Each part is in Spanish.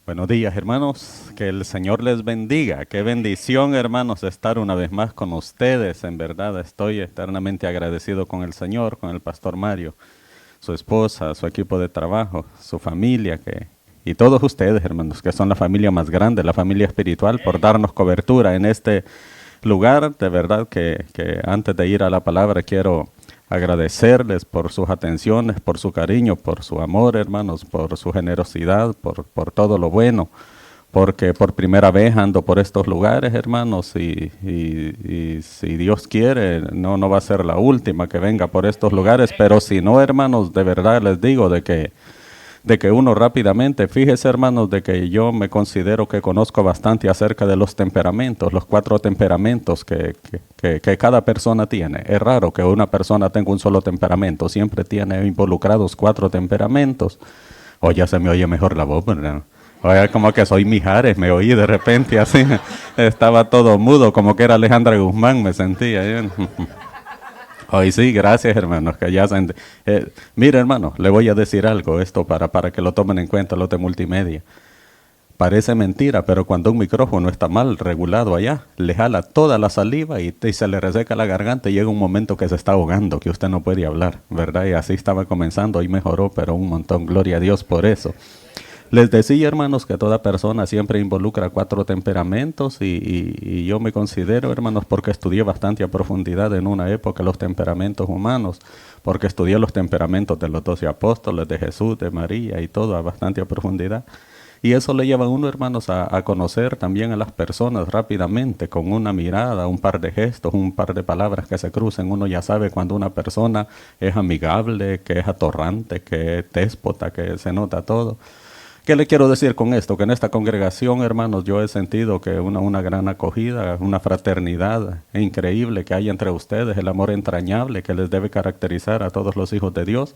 Buenos días, hermanos. Que el Señor les bendiga. Qué bendición, hermanos, estar una vez más con ustedes. En verdad, estoy eternamente agradecido con el Señor, con el pastor Mario, su esposa, su equipo de trabajo, su familia, y todos ustedes, hermanos, que son la familia más grande, la familia espiritual, por darnos cobertura en este lugar. De verdad que antes de ir a la palabra quiero agradecerles por sus atenciones, por su cariño, por su amor, hermanos, por su generosidad, por todo lo bueno, porque por primera vez ando por estos lugares, hermanos, y si Dios quiere, no va a ser la última que venga por estos lugares, pero si no, hermanos, de verdad les digo de que uno rápidamente, fíjese, hermanos, de que yo me considero que conozco bastante acerca de los temperamentos, los 4 temperamentos que cada persona tiene. Es raro que una persona tenga un solo temperamento, siempre tiene involucrados 4 temperamentos. O ya se me oye mejor la voz, ¿verdad? Oye, como que soy Mijares, me oí de repente así, estaba todo mudo, como que era Alejandra Guzmán, me sentía. Hoy sí, gracias, hermanos. Mire, hermano, le voy a decir algo, esto para que lo tomen en cuenta los de multimedia. Parece mentira, pero cuando un micrófono está mal regulado allá, le jala toda la saliva y se le reseca la garganta y llega un momento que se está ahogando, que usted no puede hablar, ¿verdad? Y así estaba comenzando y mejoró, pero un montón. Gloria a Dios por eso. Les decía, hermanos, que toda persona siempre involucra 4 temperamentos y yo me considero, hermanos, porque estudié bastante a profundidad en una época los temperamentos humanos, porque estudié los temperamentos de los 12 apóstoles, de Jesús, de María y todo a bastante a profundidad. Y eso le lleva a uno, hermanos, a conocer también a las personas rápidamente, con una mirada, un par de gestos, un par de palabras que se crucen. Uno ya sabe cuando una persona es amigable, que es atorrante, que es déspota, que se nota todo. ¿Qué le quiero decir con esto? Que en esta congregación, hermanos, yo he sentido que una gran acogida, una fraternidad increíble que hay entre ustedes, el amor entrañable que les debe caracterizar a todos los hijos de Dios.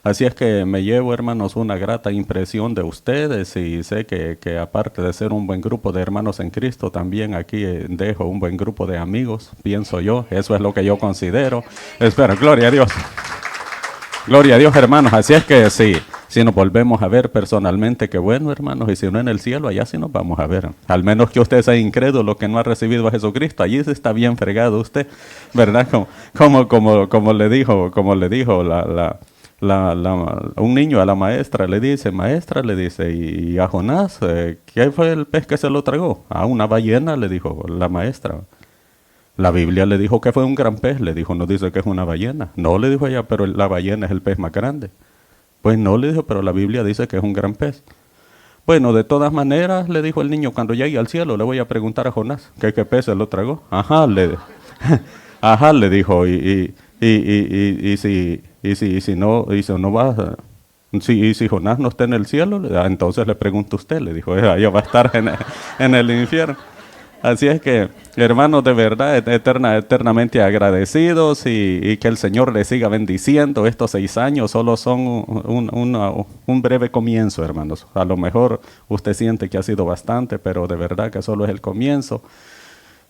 Así es que me llevo, hermanos, una grata impresión de ustedes y sé que aparte de ser un buen grupo de hermanos en Cristo, también aquí dejo un buen grupo de amigos, pienso yo. Eso es lo que yo considero. Espera, gloria a Dios. Gloria a Dios, hermanos. Así es que sí. Si nos volvemos a ver personalmente, qué bueno, hermanos, y si no en el cielo, allá sí nos vamos a ver. Al menos que usted sea incrédulo, que no ha recibido a Jesucristo, allí se está bien fregado usted, ¿verdad? Como le dijo un niño a la maestra, maestra, le dice, y a Jonás, ¿qué fue el pez que se lo tragó? A una ballena, le dijo la maestra. La Biblia le dijo que fue un gran pez, le dijo, no dice que es una ballena. No, le dijo ella, pero la ballena es el pez más grande. Pues no, le dijo, pero la Biblia dice que es un gran pez. Bueno, de todas maneras, le dijo el niño, cuando llegue al cielo le voy a preguntar a Jonás, ¿qué pez se lo tragó? Ajá, ajá, le dijo, si no va, si Jonás no está en el cielo, entonces le pregunto a usted, le dijo, ella va a estar en el infierno. Así es que, hermanos, de verdad, eternamente agradecidos y que el Señor les siga bendiciendo. Estos 6 años solo son un breve comienzo, hermanos. A lo mejor usted siente que ha sido bastante, pero de verdad que solo es el comienzo.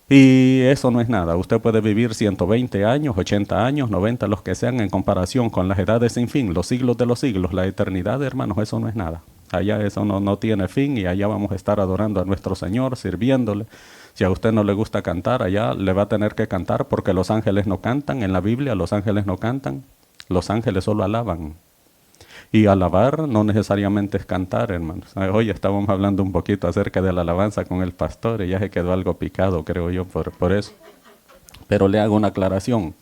Y eso no es nada. Usted puede vivir 120 años, 80 años, 90, los que sean, en comparación con las edades sin fin, los siglos de los siglos, la eternidad, hermanos, eso no es nada. Allá eso no tiene fin y allá vamos a estar adorando a nuestro Señor, sirviéndole. Si a usted no le gusta cantar, allá le va a tener que cantar porque los ángeles no cantan. En la Biblia los ángeles no cantan, los ángeles solo alaban. Y alabar no necesariamente es cantar, hermanos. Hoy estábamos hablando un poquito acerca de la alabanza con el pastor y ya se quedó algo picado, creo yo, por eso. Pero le hago una aclaración.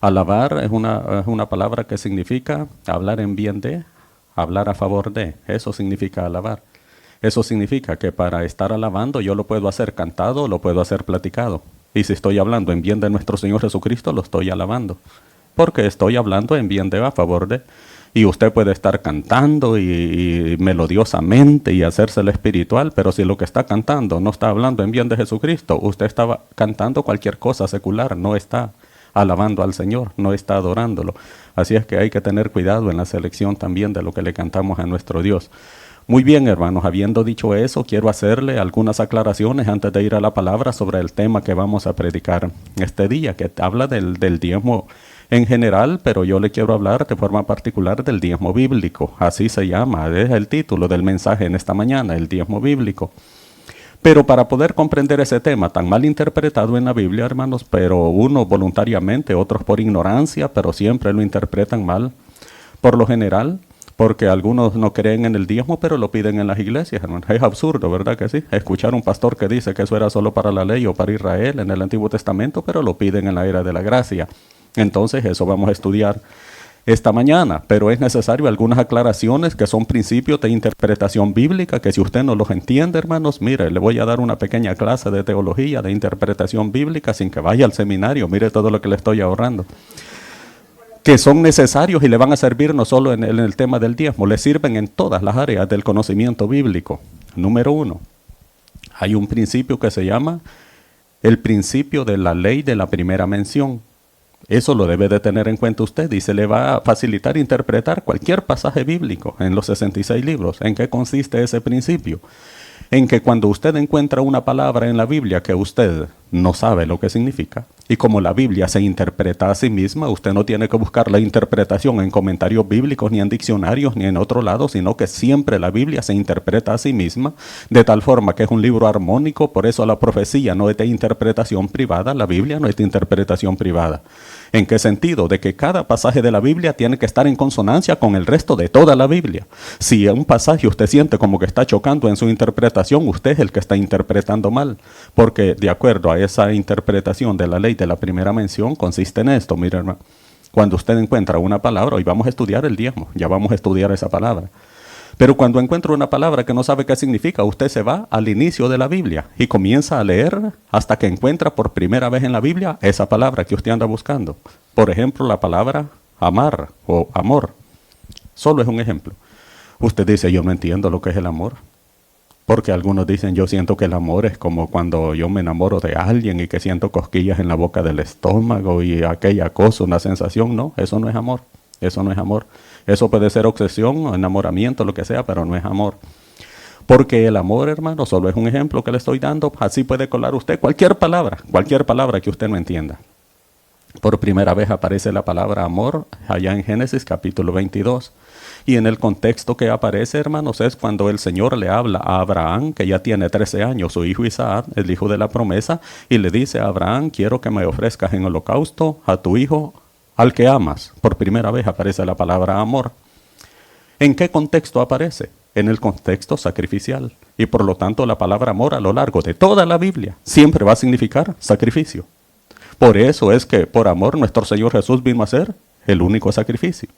Alabar es una palabra que significa hablar en bien de, hablar a favor de. Eso significa alabar. Eso significa que para estar alabando yo lo puedo hacer cantado, lo puedo hacer platicado. Y si estoy hablando en bien de nuestro Señor Jesucristo, lo estoy alabando. Porque estoy hablando en bien de, a favor de. Y usted puede estar cantando y melodiosamente y hacérselo espiritual, pero si lo que está cantando no está hablando en bien de Jesucristo, usted está cantando cualquier cosa secular, no está alabando al Señor, no está adorándolo. Así es que hay que tener cuidado en la selección también de lo que le cantamos a nuestro Dios. Muy bien, hermanos, habiendo dicho eso, quiero hacerle algunas aclaraciones antes de ir a la palabra sobre el tema que vamos a predicar este día, que habla del diezmo en general, pero yo le quiero hablar de forma particular del diezmo bíblico. Así se llama, es el título del mensaje en esta mañana, el diezmo bíblico. Pero para poder comprender ese tema tan mal interpretado en la Biblia, hermanos, pero unos voluntariamente, otros por ignorancia, pero siempre lo interpretan mal, por lo general, porque algunos no creen en el diezmo, pero lo piden en las iglesias, hermanos. Es absurdo, ¿verdad que sí? Escuchar a un pastor que dice que eso era solo para la ley o para Israel en el Antiguo Testamento, pero lo piden en la era de la gracia. Entonces, eso vamos a estudiar esta mañana, pero es necesario algunas aclaraciones que son principios de interpretación bíblica, que si usted no los entiende, hermanos, mire, le voy a dar una pequeña clase de teología, de interpretación bíblica, sin que vaya al seminario, mire todo lo que le estoy ahorrando, que son necesarios y le van a servir no solo en el tema del diezmo, le sirven en todas las áreas del conocimiento bíblico. Número 1, hay un principio que se llama el principio de la ley de la primera mención. Eso lo debe de tener en cuenta usted y se le va a facilitar interpretar cualquier pasaje bíblico en los 66 libros. ¿En qué consiste ese principio? En que cuando usted encuentra una palabra en la Biblia que usted no sabe lo que significa, y como la Biblia se interpreta a sí misma, usted no tiene que buscar la interpretación en comentarios bíblicos, ni en diccionarios, ni en otro lado, sino que siempre la Biblia se interpreta a sí misma, de tal forma que es un libro armónico. Por eso la profecía no es de interpretación privada, la Biblia no es de interpretación privada. ¿En qué sentido? De que cada pasaje de la Biblia tiene que estar en consonancia con el resto de toda la Biblia. Si un pasaje usted siente como que está chocando en su interpretación, usted es el que está interpretando mal. Porque de acuerdo a esa interpretación de la ley de la primera mención, consiste en esto, mire hermano. Cuando usted encuentra una palabra, hoy vamos a estudiar el diezmo, ya vamos a estudiar esa palabra. Pero cuando encuentra una palabra que no sabe qué significa, usted se va al inicio de la Biblia y comienza a leer hasta que encuentra por primera vez en la Biblia esa palabra que usted anda buscando. Por ejemplo, la palabra amar o amor. Solo es un ejemplo. Usted dice, yo no entiendo lo que es el amor. Porque algunos dicen, yo siento que el amor es como cuando yo me enamoro de alguien y que siento cosquillas en la boca del estómago y aquella cosa, una sensación. No, eso no es amor. Eso no es amor. Eso puede ser obsesión, enamoramiento, lo que sea, pero no es amor. Porque el amor, hermano, solo es un ejemplo que le estoy dando. Así puede colar usted cualquier palabra que usted no entienda. Por primera vez aparece la palabra amor allá en Génesis capítulo 22. Y en el contexto que aparece, hermanos, es cuando el Señor le habla a Abraham, que ya tiene 13 años, su hijo Isaac, el hijo de la promesa, y le dice a Abraham, quiero que me ofrezcas en holocausto a tu hijo, al que amas. Por primera vez aparece la palabra amor. ¿En qué contexto aparece? En el contexto sacrificial. Y por lo tanto la palabra amor a lo largo de toda la Biblia siempre va a significar sacrificio. Por eso es que por amor nuestro Señor Jesús vino a ser el único sacrificio.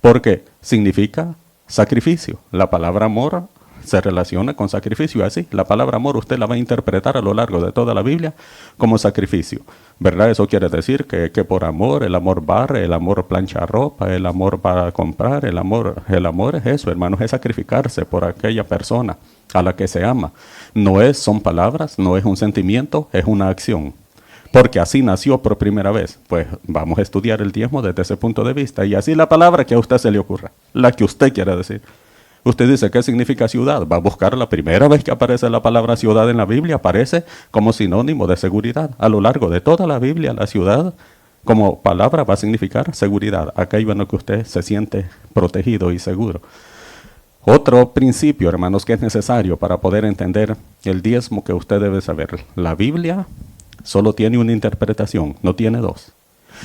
Porque significa sacrificio. La palabra amor se relaciona con sacrificio. Así, la palabra amor usted la va a interpretar a lo largo de toda la Biblia como sacrificio. ¿Verdad? Eso quiere decir que por amor, el amor barre, el amor plancha ropa, el amor va a comprar, el amor es eso, hermanos, es sacrificarse por aquella persona a la que se ama. Son palabras, no es un sentimiento, es una acción. Porque así nació por primera vez. Pues vamos a estudiar el diezmo desde ese punto de vista. Y así la palabra que a usted se le ocurra, la que usted quiera decir. Usted dice, ¿qué significa ciudad? Va a buscar la primera vez que aparece la palabra ciudad en la Biblia, aparece como sinónimo de seguridad. A lo largo de toda la Biblia, la ciudad como palabra va a significar seguridad. Aquello en lo que usted se siente protegido y seguro. Otro principio, hermanos, que es necesario para poder entender el diezmo que usted debe saber. La Biblia solo tiene una interpretación, no tiene dos.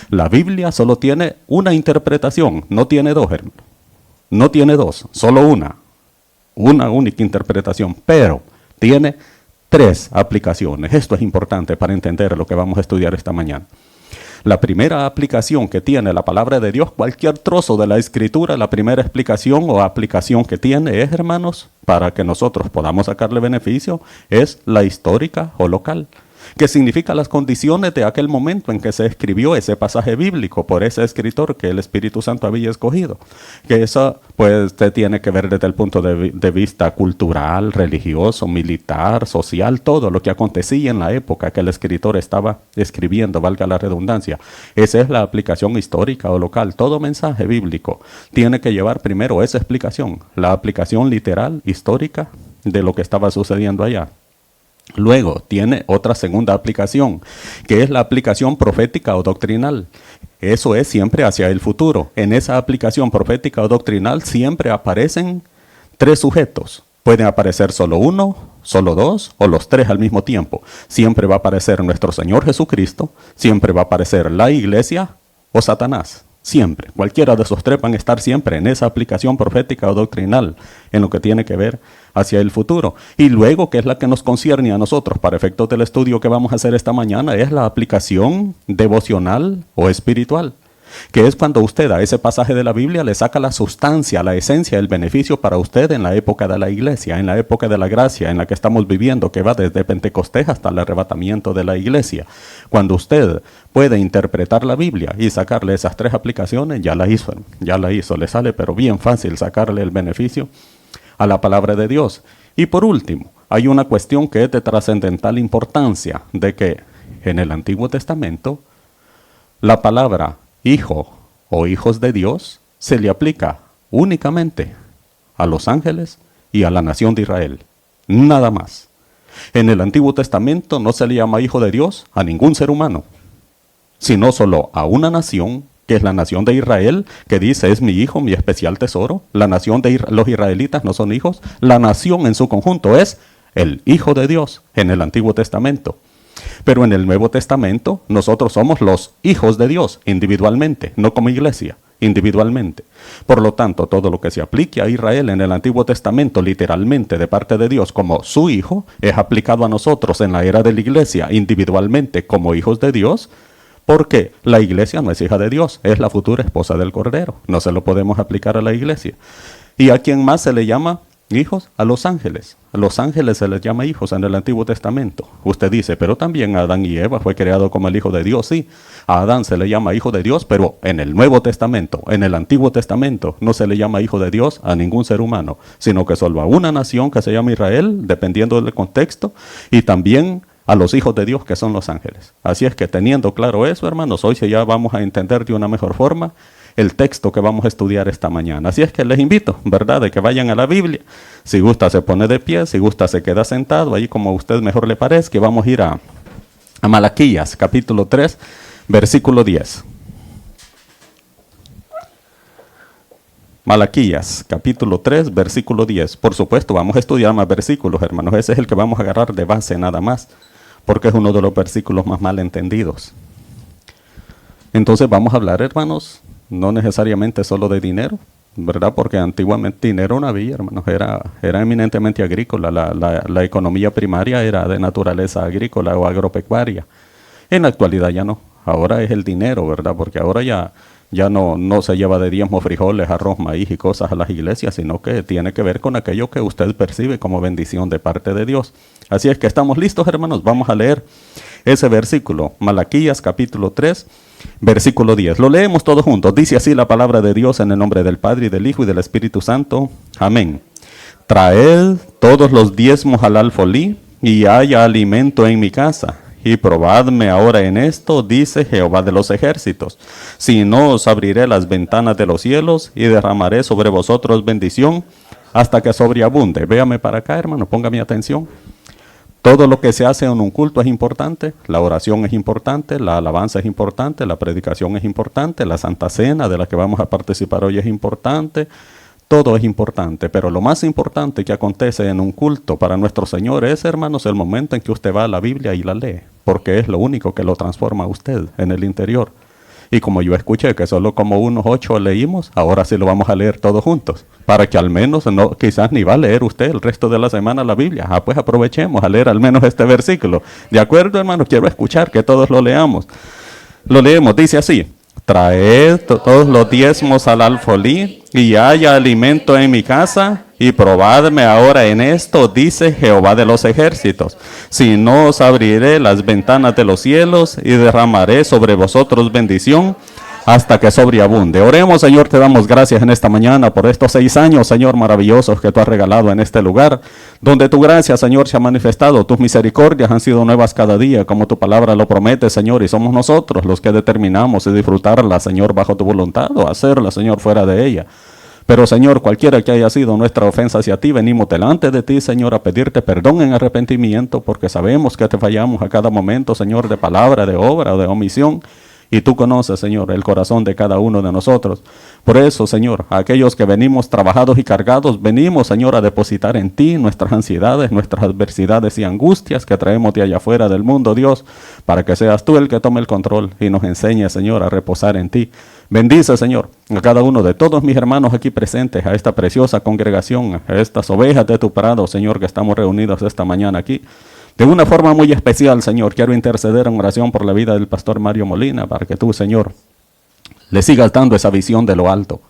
La Biblia solo tiene una interpretación, no tiene dos, hermano. No tiene dos, solo una única interpretación, pero tiene 3 aplicaciones. Esto es importante para entender lo que vamos a estudiar esta mañana. La primera aplicación que tiene la palabra de Dios, cualquier trozo de la Escritura, la primera explicación o aplicación que tiene es, hermanos, para que nosotros podamos sacarle beneficio, es la histórica o local, que significa las condiciones de aquel momento en que se escribió ese pasaje bíblico por ese escritor que el Espíritu Santo había escogido. Que eso pues tiene que ver desde el punto de vista cultural, religioso, militar, social, todo lo que acontecía en la época que el escritor estaba escribiendo, valga la redundancia. Esa es la aplicación histórica o local. Todo mensaje bíblico tiene que llevar primero esa explicación, la aplicación literal, histórica de lo que estaba sucediendo allá. Luego tiene otra segunda aplicación, que es la aplicación profética o doctrinal. Eso es siempre hacia el futuro. En esa aplicación profética o doctrinal siempre aparecen tres sujetos. Pueden aparecer solo uno, solo dos o los tres al mismo tiempo. Siempre va a aparecer nuestro Señor Jesucristo, siempre va a aparecer la iglesia o Satanás. Siempre. Cualquiera de esos tres van a estar siempre en esa aplicación profética o doctrinal, en lo que tiene que ver hacia el futuro. Y luego, que es la que nos concierne a nosotros para efectos del estudio que vamos a hacer esta mañana, es la aplicación devocional o espiritual, que es cuando usted a ese pasaje de la Biblia le saca la sustancia, la esencia, el beneficio para usted en la época de la iglesia, en la época de la gracia en la que estamos viviendo, que va desde Pentecostés hasta el arrebatamiento de la iglesia. Cuando usted puede interpretar la Biblia y sacarle esas tres aplicaciones, ya la hizo, le sale pero bien fácil sacarle el beneficio a la palabra de Dios. Y por último, hay una cuestión que es de trascendental importancia, de que en el Antiguo Testamento la palabra hijo o hijos de Dios se le aplica únicamente a los ángeles y a la nación de Israel, nada más. En el Antiguo Testamento no se le llama hijo de Dios a ningún ser humano, sino solo a una nación, que es la nación de Israel, que dice es mi hijo, mi especial tesoro. La nación de los israelitas no son hijos, la nación en su conjunto es el hijo de Dios en el Antiguo Testamento. Pero en el Nuevo Testamento nosotros somos los hijos de Dios individualmente, no como iglesia, individualmente. Por lo tanto, todo lo que se aplique a Israel en el Antiguo Testamento literalmente de parte de Dios como su hijo, es aplicado a nosotros en la era de la iglesia individualmente como hijos de Dios, porque la iglesia no es hija de Dios, es la futura esposa del Cordero. No se lo podemos aplicar a la iglesia. ¿Y a quién más se le llama hijos? A los ángeles. A los ángeles se les llama hijos en el Antiguo Testamento. Usted dice, pero también Adán y Eva fue creado como el hijo de Dios. Sí, a Adán se le llama hijo de Dios, pero en el Nuevo Testamento, en el Antiguo Testamento, no se le llama hijo de Dios a ningún ser humano, sino que solo a una nación que se llama Israel, dependiendo del contexto, y también a los hijos de Dios que son los ángeles. Así es que teniendo claro eso, hermanos, hoy ya vamos a entender de una mejor forma el texto que vamos a estudiar esta mañana. Así es que les invito, ¿verdad?, de que vayan a la Biblia. Si gusta se pone de pie, si gusta se queda sentado, ahí como a usted mejor le parezca. Vamos a ir a Malaquías, capítulo 3, versículo 10. Malaquías, capítulo 3, versículo 10. Por supuesto, vamos a estudiar más versículos, hermanos. Ese es el que vamos a agarrar de base nada más, porque es uno de los versículos más mal entendidos. Entonces vamos a hablar, hermanos, no necesariamente solo de dinero, ¿verdad? Porque antiguamente dinero no había, hermanos, era eminentemente agrícola. La economía primaria era de naturaleza agrícola o agropecuaria. En la actualidad ya no. Ahora es el dinero, ¿verdad? Porque ahora ya no se lleva de diezmo frijoles, arroz, maíz y cosas a las iglesias, sino que tiene que ver con aquello que usted percibe como bendición de parte de Dios. Así es que estamos listos, hermanos. Vamos a leer ese versículo, Malaquías capítulo 3, versículo 10. Lo leemos todos juntos. Dice así la palabra de Dios en el nombre del Padre, y del Hijo, y del Espíritu Santo. Amén. Traed todos los diezmos al alfolí, y haya alimento en mi casa. Y probadme ahora en esto, dice Jehová de los ejércitos, si no os abriré las ventanas de los cielos y derramaré sobre vosotros bendición hasta que sobreabunde. Véame para acá, hermano, ponga mi atención. Todo lo que se hace en un culto es importante, la oración es importante, la alabanza es importante, la predicación es importante, la Santa Cena de la que vamos a participar hoy es importante. Todo es importante, pero lo más importante que acontece en un culto para nuestro Señor es, hermanos, el momento en que usted va a la Biblia y la lee, porque es lo único que lo transforma a usted en el interior. Y como yo escuché que solo como unos 8 leímos, ahora sí lo vamos a leer todos juntos, para que al menos, no, quizás ni va a leer usted el resto de la semana la Biblia. Pues aprovechemos a leer al menos este versículo. ¿De acuerdo, hermanos? Quiero escuchar que todos lo leamos. Lo leemos, dice así: traed todos los diezmos al alfolí, y haya alimento en mi casa, y probadme ahora en esto, dice Jehová de los ejércitos, si no os abriré las ventanas de los cielos, y derramaré sobre vosotros bendición, hasta que sobreabunde. Oremos, Señor, te damos gracias en esta mañana por estos 6 años, Señor, maravillosos que tú has regalado en este lugar, donde tu gracia, Señor, se ha manifestado, tus misericordias han sido nuevas cada día, como tu palabra lo promete, Señor, y somos nosotros los que determinamos y disfrutarla, Señor, bajo tu voluntad, o hacerla, Señor, fuera de ella. Pero, Señor, cualquiera que haya sido nuestra ofensa hacia ti, venimos delante de ti, Señor, a pedirte perdón en arrepentimiento, porque sabemos que te fallamos a cada momento, Señor, de palabra, de obra o de omisión. Y tú conoces, Señor, el corazón de cada uno de nosotros. Por eso, Señor, a aquellos que venimos trabajados y cargados, venimos, Señor, a depositar en ti nuestras ansiedades, nuestras adversidades y angustias que traemos de allá afuera del mundo, Dios, para que seas tú el que tome el control y nos enseñe, Señor, a reposar en ti. Bendice, Señor, a cada uno de todos mis hermanos aquí presentes, a esta preciosa congregación, a estas ovejas de tu prado, Señor, que estamos reunidos esta mañana aquí. De una forma muy especial, Señor, quiero interceder en oración por la vida del pastor Mario Molina, para que tú, Señor, le sigas dando esa visión de lo alto.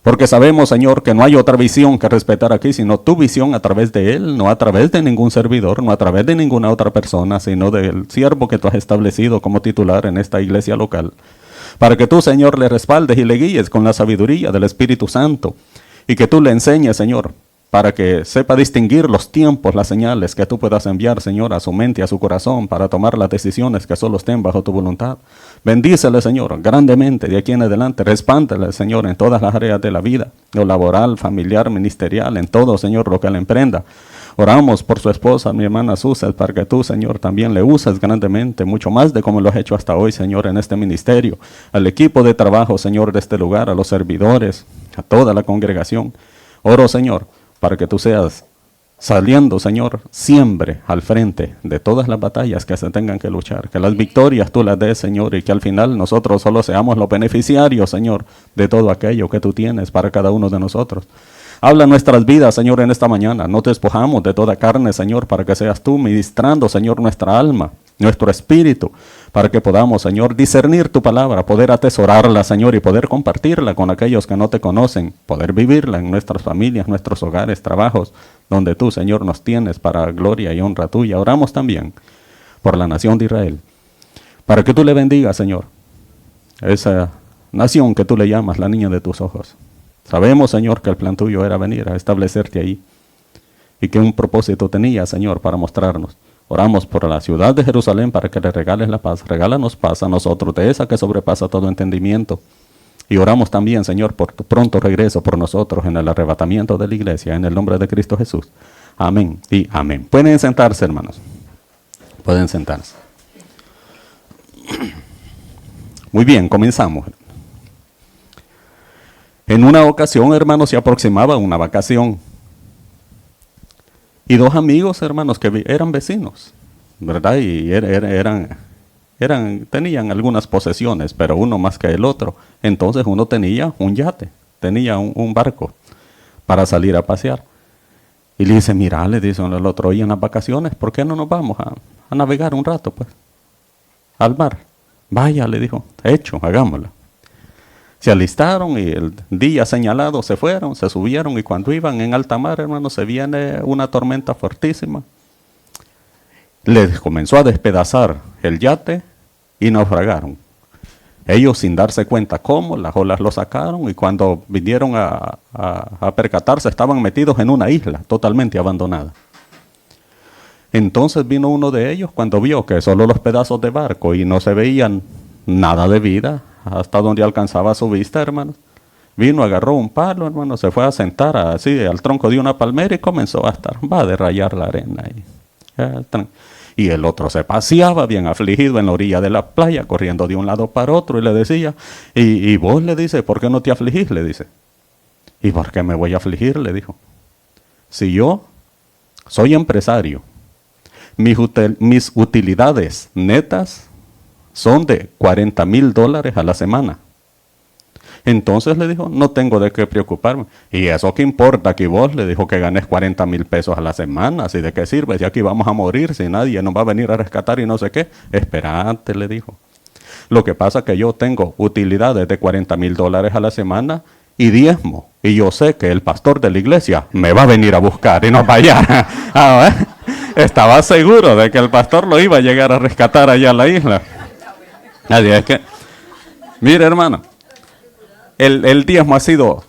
Porque sabemos, Señor, que no hay otra visión que respetar aquí, sino tu visión a través de él, no a través de ningún servidor, no a través de ninguna otra persona, sino del siervo que tú has establecido como titular en esta iglesia local. Para que tú, Señor, le respaldes y le guíes con la sabiduría del Espíritu Santo, y que tú le enseñes, Señor, para que sepa distinguir los tiempos, las señales que tú puedas enviar, Señor, a su mente y a su corazón para tomar las decisiones que solo estén bajo tu voluntad. Bendícele, Señor, grandemente de aquí en adelante. Respándele, Señor, en todas las áreas de la vida, lo laboral, familiar, ministerial, en todo, Señor, lo que él emprenda. Oramos por su esposa, mi hermana Susan, para que tú, Señor, también le uses grandemente, mucho más de como lo has hecho hasta hoy, Señor, en este ministerio. Al equipo de trabajo, Señor, de este lugar, a los servidores, a toda la congregación. Oro, Señor, para que tú seas saliendo, Señor, siempre al frente de todas las batallas que se tengan que luchar. Que las victorias tú las des, Señor, y que al final nosotros solo seamos los beneficiarios, Señor, de todo aquello que tú tienes para cada uno de nosotros. Habla nuestras vidas, Señor, en esta mañana. No te despojamos de toda carne, Señor, para que seas tú ministrando, Señor, nuestra alma, nuestro espíritu, para que podamos, Señor, discernir tu palabra, poder atesorarla, Señor, y poder compartirla con aquellos que no te conocen, poder vivirla en nuestras familias, nuestros hogares, trabajos, donde tú, Señor, nos tienes para gloria y honra tuya. Oramos también por la nación de Israel, para que tú le bendigas, Señor, esa nación que tú le llamas la niña de tus ojos. Sabemos, Señor, que el plan tuyo era venir a establecerte ahí y que un propósito tenía, Señor, para mostrarnos. Oramos por la ciudad de Jerusalén para que le regales la paz. Regálanos paz a nosotros, de esa que sobrepasa todo entendimiento. Y oramos también, Señor, por tu pronto regreso por nosotros en el arrebatamiento de la iglesia, en el nombre de Cristo Jesús. Amén y amén. Pueden sentarse, hermanos. Pueden sentarse. Muy bien, comenzamos. En una ocasión, hermanos, se aproximaba una vacación. Y dos amigos, hermanos, que eran vecinos, ¿verdad? Y tenían algunas posesiones, pero uno más que el otro. Entonces uno tenía un yate, tenía un barco para salir a pasear. Y le dice, mira, le dice al otro, oye, en las vacaciones, ¿por qué no nos vamos a navegar un rato, pues, al mar? Vaya, le dijo, hecho, hagámoslo. Se alistaron y el día señalado se fueron, se subieron y cuando iban en alta mar, hermanos, se viene una tormenta fuertísima. Les comenzó a despedazar el yate y naufragaron. Ellos sin darse cuenta cómo, las olas lo sacaron y cuando vinieron a percatarse estaban metidos en una isla totalmente abandonada. Entonces vino uno de ellos cuando vio que solo los pedazos de barco y no se veían nada de vida, hasta donde alcanzaba su vista, hermanos. Vino, agarró un palo, hermano, se fue a sentar así al tronco de una palmera y comenzó a va a rayar la arena. Y el otro se paseaba bien afligido en la orilla de la playa, corriendo de un lado para otro y le decía, y vos, le dice, ¿por qué no te afligís? Le dice. ¿Y por qué me voy a afligir? Le dijo. Si yo soy empresario, mis utilidades netas son de $40,000 a la semana. Entonces le dijo, no tengo de qué preocuparme. ¿Y eso qué importa que vos, le dijo, que ganes 40,000 pesos a la semana? ¿Así de qué sirve? Si aquí vamos a morir, si nadie nos va a venir a rescatar y no sé qué. Esperate, le dijo. Lo que pasa es que yo tengo utilidades de $40,000 a la semana y diezmo. Y yo sé que el pastor de la iglesia me va a venir a buscar y nos va a hallar. Estaba seguro de que el pastor lo iba a llegar a rescatar allá a la isla. Así es que, mire, hermano, el diezmo ha sido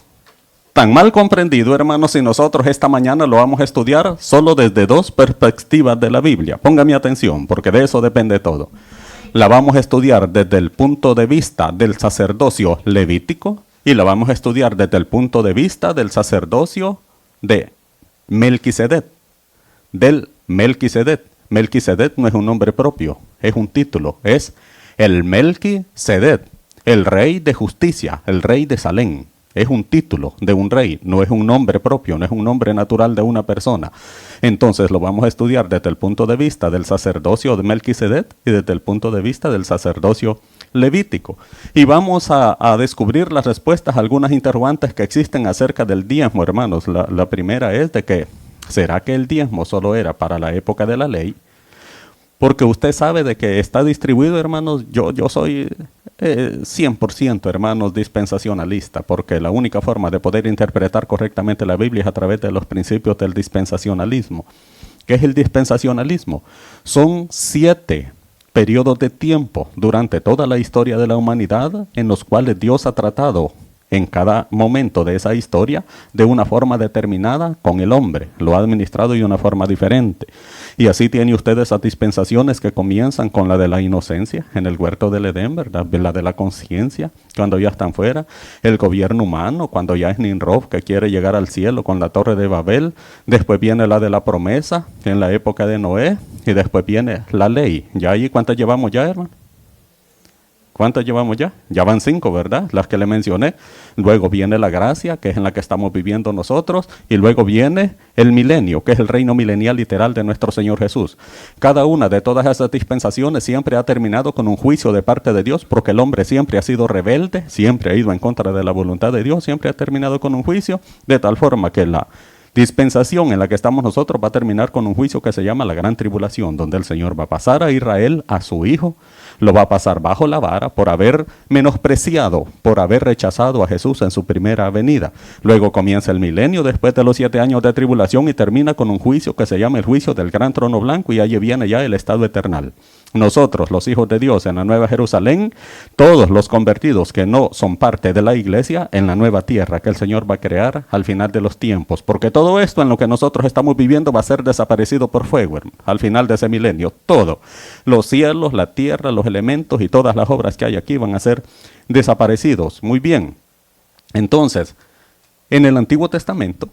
tan mal comprendido, hermanos, si nosotros esta mañana lo vamos a estudiar solo desde dos perspectivas de la Biblia. Póngame atención, porque de eso depende todo. La vamos a estudiar desde el punto de vista del sacerdocio levítico y la vamos a estudiar desde el punto de vista del sacerdocio de Melquisedec, del Melquisedec. Melquisedec no es un nombre propio, es un título, es el Melquisedec, el rey de justicia, el rey de Salem. Es un título de un rey, no es un nombre propio, no es un nombre natural de una persona. Entonces lo vamos a estudiar desde el punto de vista del sacerdocio de Melquisedec y desde el punto de vista del sacerdocio levítico. Y vamos a descubrir las respuestas a algunas interrogantes que existen acerca del diezmo, hermanos. La primera es de que, ¿será que el diezmo solo era para la época de la ley? Porque usted sabe de que está distribuido, hermanos. Yo soy 100%, hermanos, dispensacionalista, porque la única forma de poder interpretar correctamente la Biblia es a través de los principios del dispensacionalismo. ¿Qué es el dispensacionalismo? Son 7 periodos de tiempo durante toda la historia de la humanidad en los cuales Dios ha tratado en cada momento de esa historia de una forma determinada con el hombre. Lo ha administrado de una forma diferente. Y así tiene usted esas dispensaciones que comienzan con la de la inocencia en el huerto del Edén, ¿verdad? La de la conciencia, cuando ya están fuera. El gobierno humano, cuando ya es Nimrod, que quiere llegar al cielo con la torre de Babel. Después viene la de la promesa, en la época de Noé. Y después viene la ley. ¿Ya ahí cuántas llevamos ya, hermano? ¿Cuántas llevamos ya? Ya van 5, ¿verdad? Las que le mencioné. Luego viene la gracia, que es en la que estamos viviendo nosotros. Y luego viene el milenio, que es el reino milenial literal de nuestro Señor Jesús. Cada una de todas esas dispensaciones siempre ha terminado con un juicio de parte de Dios, porque el hombre siempre ha sido rebelde, siempre ha ido en contra de la voluntad de Dios, siempre ha terminado con un juicio, de tal forma que la dispensación en la que estamos nosotros va a terminar con un juicio que se llama la gran tribulación, donde el Señor va a pasar a Israel, a su hijo, lo va a pasar bajo la vara por haber menospreciado, por haber rechazado a Jesús en su primera venida. Luego comienza el milenio después de los 7 años de tribulación y termina con un juicio que se llama el juicio del gran trono blanco, y allí viene ya el estado eternal. Nosotros, los hijos de Dios en la Nueva Jerusalén, todos los convertidos que no son parte de la iglesia, en la nueva tierra que el Señor va a crear al final de los tiempos. Porque todo esto en lo que nosotros estamos viviendo va a ser desaparecido por fuego, hermano, al final de ese milenio. Todo, los cielos, la tierra, los elementos y todas las obras que hay aquí van a ser desaparecidos. Muy bien. Entonces, en el Antiguo Testamento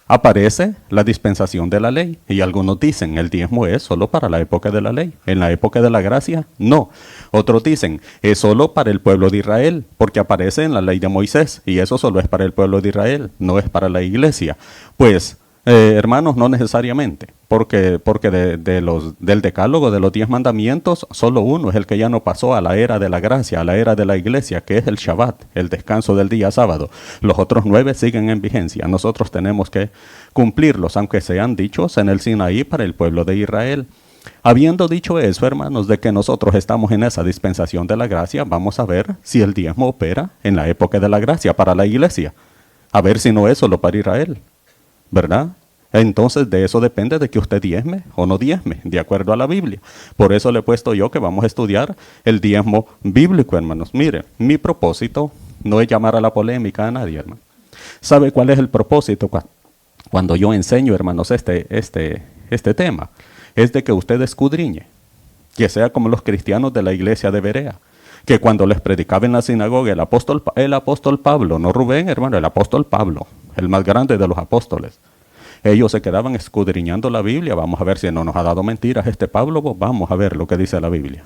aparece la dispensación de la ley, y algunos dicen el diezmo es solo para la época de la ley, en la época de la gracia no. Otros dicen es solo para el pueblo de Israel, porque aparece en la ley de Moisés, y eso solo es para el pueblo de Israel, no es para la iglesia. Pues hermanos, no necesariamente, porque del decálogo de los 10 mandamientos, solo uno es el que ya no pasó a la era de la gracia, a la era de la iglesia, que es el Shabbat, el descanso del día sábado. Los otros 9 siguen en vigencia. Nosotros tenemos que cumplirlos, aunque sean dichos en el Sinaí para el pueblo de Israel. Habiendo dicho eso, hermanos, de que nosotros estamos en esa dispensación de la gracia, vamos a ver si el diezmo opera en la época de la gracia para la iglesia. A ver si no es solo para Israel, ¿verdad? Entonces de eso depende de que usted diezme o no diezme, de acuerdo a la Biblia. Por eso le he puesto yo que vamos a estudiar el diezmo bíblico, hermanos. Mire, mi propósito no es llamar a la polémica a nadie, hermano. ¿Sabe cuál es el propósito cuando yo enseño, hermanos, este tema? Es de que usted escudriñe, que sea como los cristianos de la iglesia de Berea, que cuando les predicaba en la sinagoga el apóstol Pablo, no Rubén, hermano, el apóstol Pablo, el más grande de los apóstoles, ellos se quedaban escudriñando la Biblia. Vamos a ver si no nos ha dado mentiras este Pablo. Vamos a ver lo que dice la Biblia.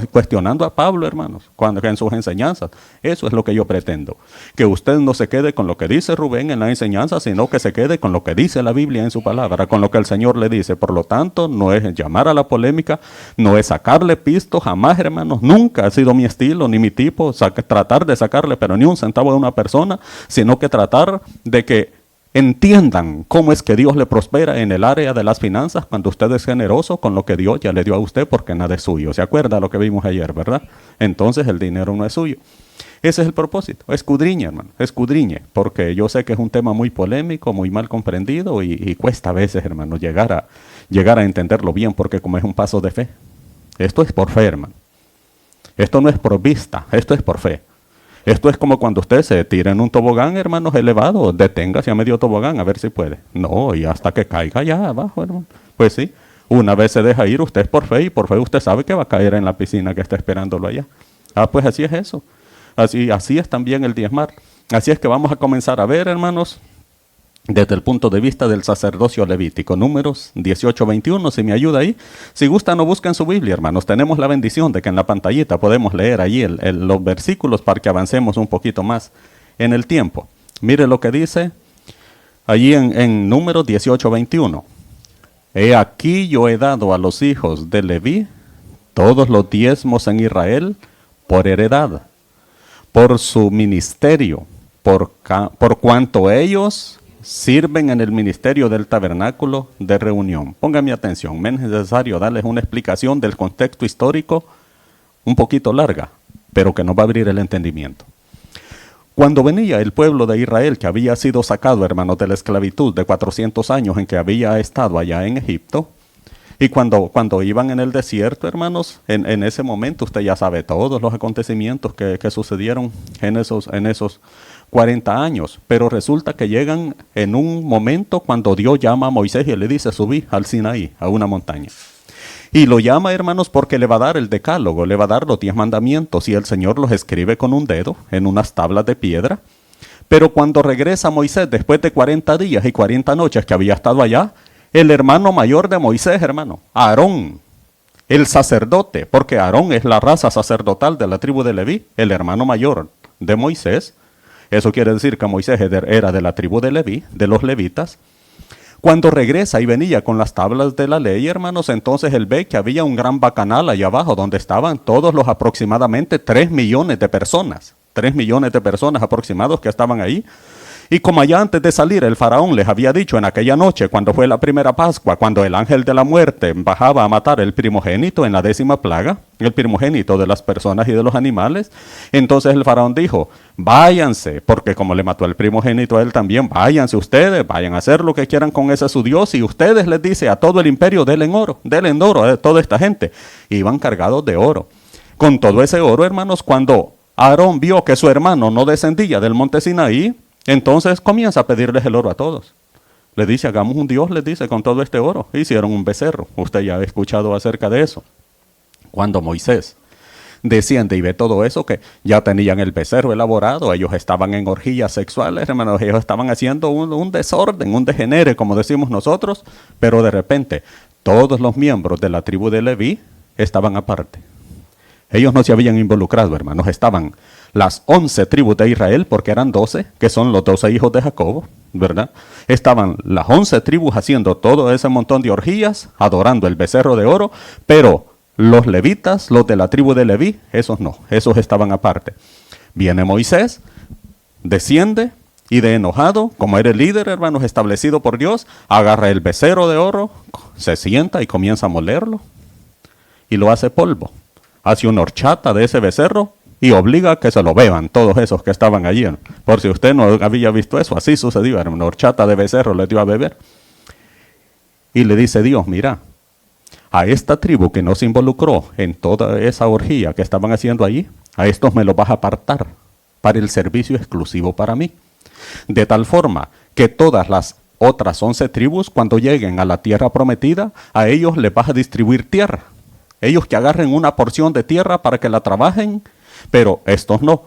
Cuestionando a Pablo, hermanos, cuando en sus enseñanzas. Eso es lo que yo pretendo. Que usted no se quede con lo que dice Rubén en la enseñanza, sino que se quede con lo que dice la Biblia en su palabra, con lo que el Señor le dice. Por lo tanto, no es llamar a la polémica, no es sacarle pisto, jamás, hermanos. Nunca ha sido mi estilo ni mi tipo tratar de sacarle, pero ni un centavo de una persona, sino que tratar de que entiendan cómo es que Dios le prospera en el área de las finanzas cuando usted es generoso con lo que Dios ya le dio a usted, porque nada es suyo. ¿Se acuerda lo que vimos ayer, verdad? Entonces el dinero no es suyo. Ese es el propósito. Escudriñe, hermano, escudriñe, porque yo sé que es un tema muy polémico, muy mal comprendido y cuesta a veces, hermano, llegar a entenderlo bien, porque como es un paso de fe. Esto es por fe, hermano. Esto no es por vista, esto es por fe. Esto es como cuando usted se tira en un tobogán, hermanos, elevado. Deténgase a medio tobogán a ver si puede. No, y hasta que caiga allá abajo, hermano. Pues sí, una vez se deja ir, usted es por fe, y por fe usted sabe que va a caer en la piscina que está esperándolo allá. Pues así es eso. Así es también el diezmar. Así es que vamos a comenzar a ver, hermanos, desde el punto de vista del sacerdocio levítico. Números 18-21, si me ayuda ahí. Si gustan, no busquen su Biblia, hermanos. Tenemos la bendición de que en la pantallita podemos leer allí los versículos para que avancemos un poquito más en el tiempo. Mire lo que dice allí en Números 18-21. He aquí yo he dado a los hijos de Leví todos los diezmos en Israel por heredad, por su ministerio, por cuanto ellos sirven en el ministerio del tabernáculo de reunión. Póngame atención, me es necesario darles una explicación del contexto histórico un poquito larga, pero que nos va a abrir el entendimiento. Cuando venía el pueblo de Israel, que había sido sacado, hermanos, de la esclavitud de 400 años en que había estado allá en Egipto, y cuando iban en el desierto, hermanos, en ese momento usted ya sabe todos los acontecimientos que sucedieron en esos 40 años, pero resulta que llegan en un momento cuando Dios llama a Moisés y le dice: subí al Sinaí, a una montaña. Y lo llama, hermanos, porque le va a dar el decálogo, le va a dar los 10 mandamientos, y el Señor los escribe con un dedo en unas tablas de piedra. Pero cuando regresa Moisés, después de 40 días y 40 noches que había estado allá, el hermano mayor de Moisés, hermano, Aarón, el sacerdote, porque Aarón es la raza sacerdotal de la tribu de Leví, el hermano mayor de Moisés. Eso quiere decir que Moisés era de la tribu de Leví, de los levitas. Cuando regresa y venía con las tablas de la ley, hermanos, entonces él ve que había un gran bacanal allá abajo donde estaban todos los aproximadamente 3 millones de personas. 3 millones de personas aproximados que estaban ahí. Y como allá antes de salir el faraón les había dicho en aquella noche, cuando fue la primera Pascua, cuando el ángel de la muerte bajaba a matar el primogénito en la 10ª plaga, el primogénito de las personas y de los animales, entonces el faraón dijo: váyanse, porque como le mató el primogénito a él también, váyanse ustedes, vayan a hacer lo que quieran con ese su Dios, y ustedes, les dice, a todo el imperio denle oro a toda esta gente. Iban cargados de oro. Con todo ese oro, hermanos, cuando Aarón vio que su hermano no descendía del monte Sinaí, entonces comienza a pedirles el oro a todos. Le dice: hagamos un Dios, les dice, con todo este oro. Hicieron un becerro. Usted ya ha escuchado acerca de eso. Cuando Moisés desciende y ve todo eso, que ya tenían el becerro elaborado, ellos estaban en orgías sexuales, hermanos, ellos estaban haciendo un desorden, un degenere, como decimos nosotros, pero de repente todos los miembros de la tribu de Leví estaban aparte. Ellos no se habían involucrado, hermanos, estaban las 11 tribus de Israel, porque eran 12, que son los 12 hijos de Jacob, ¿verdad? Estaban las 11 tribus haciendo todo ese montón de orgías, adorando el becerro de oro, pero los levitas, los de la tribu de Leví, esos no, esos estaban aparte. Viene Moisés, desciende, y de enojado, como era el líder, hermanos, establecido por Dios, agarra el becerro de oro, se sienta y comienza a molerlo, y lo hace polvo. Hace una horchata de ese becerro y obliga a que se lo beban todos esos que estaban allí. Por si usted no había visto eso, así sucedió, era una horchata de becerro, le dio a beber. Y le dice Dios: mira, a esta tribu que no se involucró en toda esa orgía que estaban haciendo allí, a estos me los vas a apartar para el servicio exclusivo para mí. De tal forma que todas las otras 11 tribus, cuando lleguen a la tierra prometida, a ellos les vas a distribuir tierra. Ellos que agarren una porción de tierra para que la trabajen, pero estos no.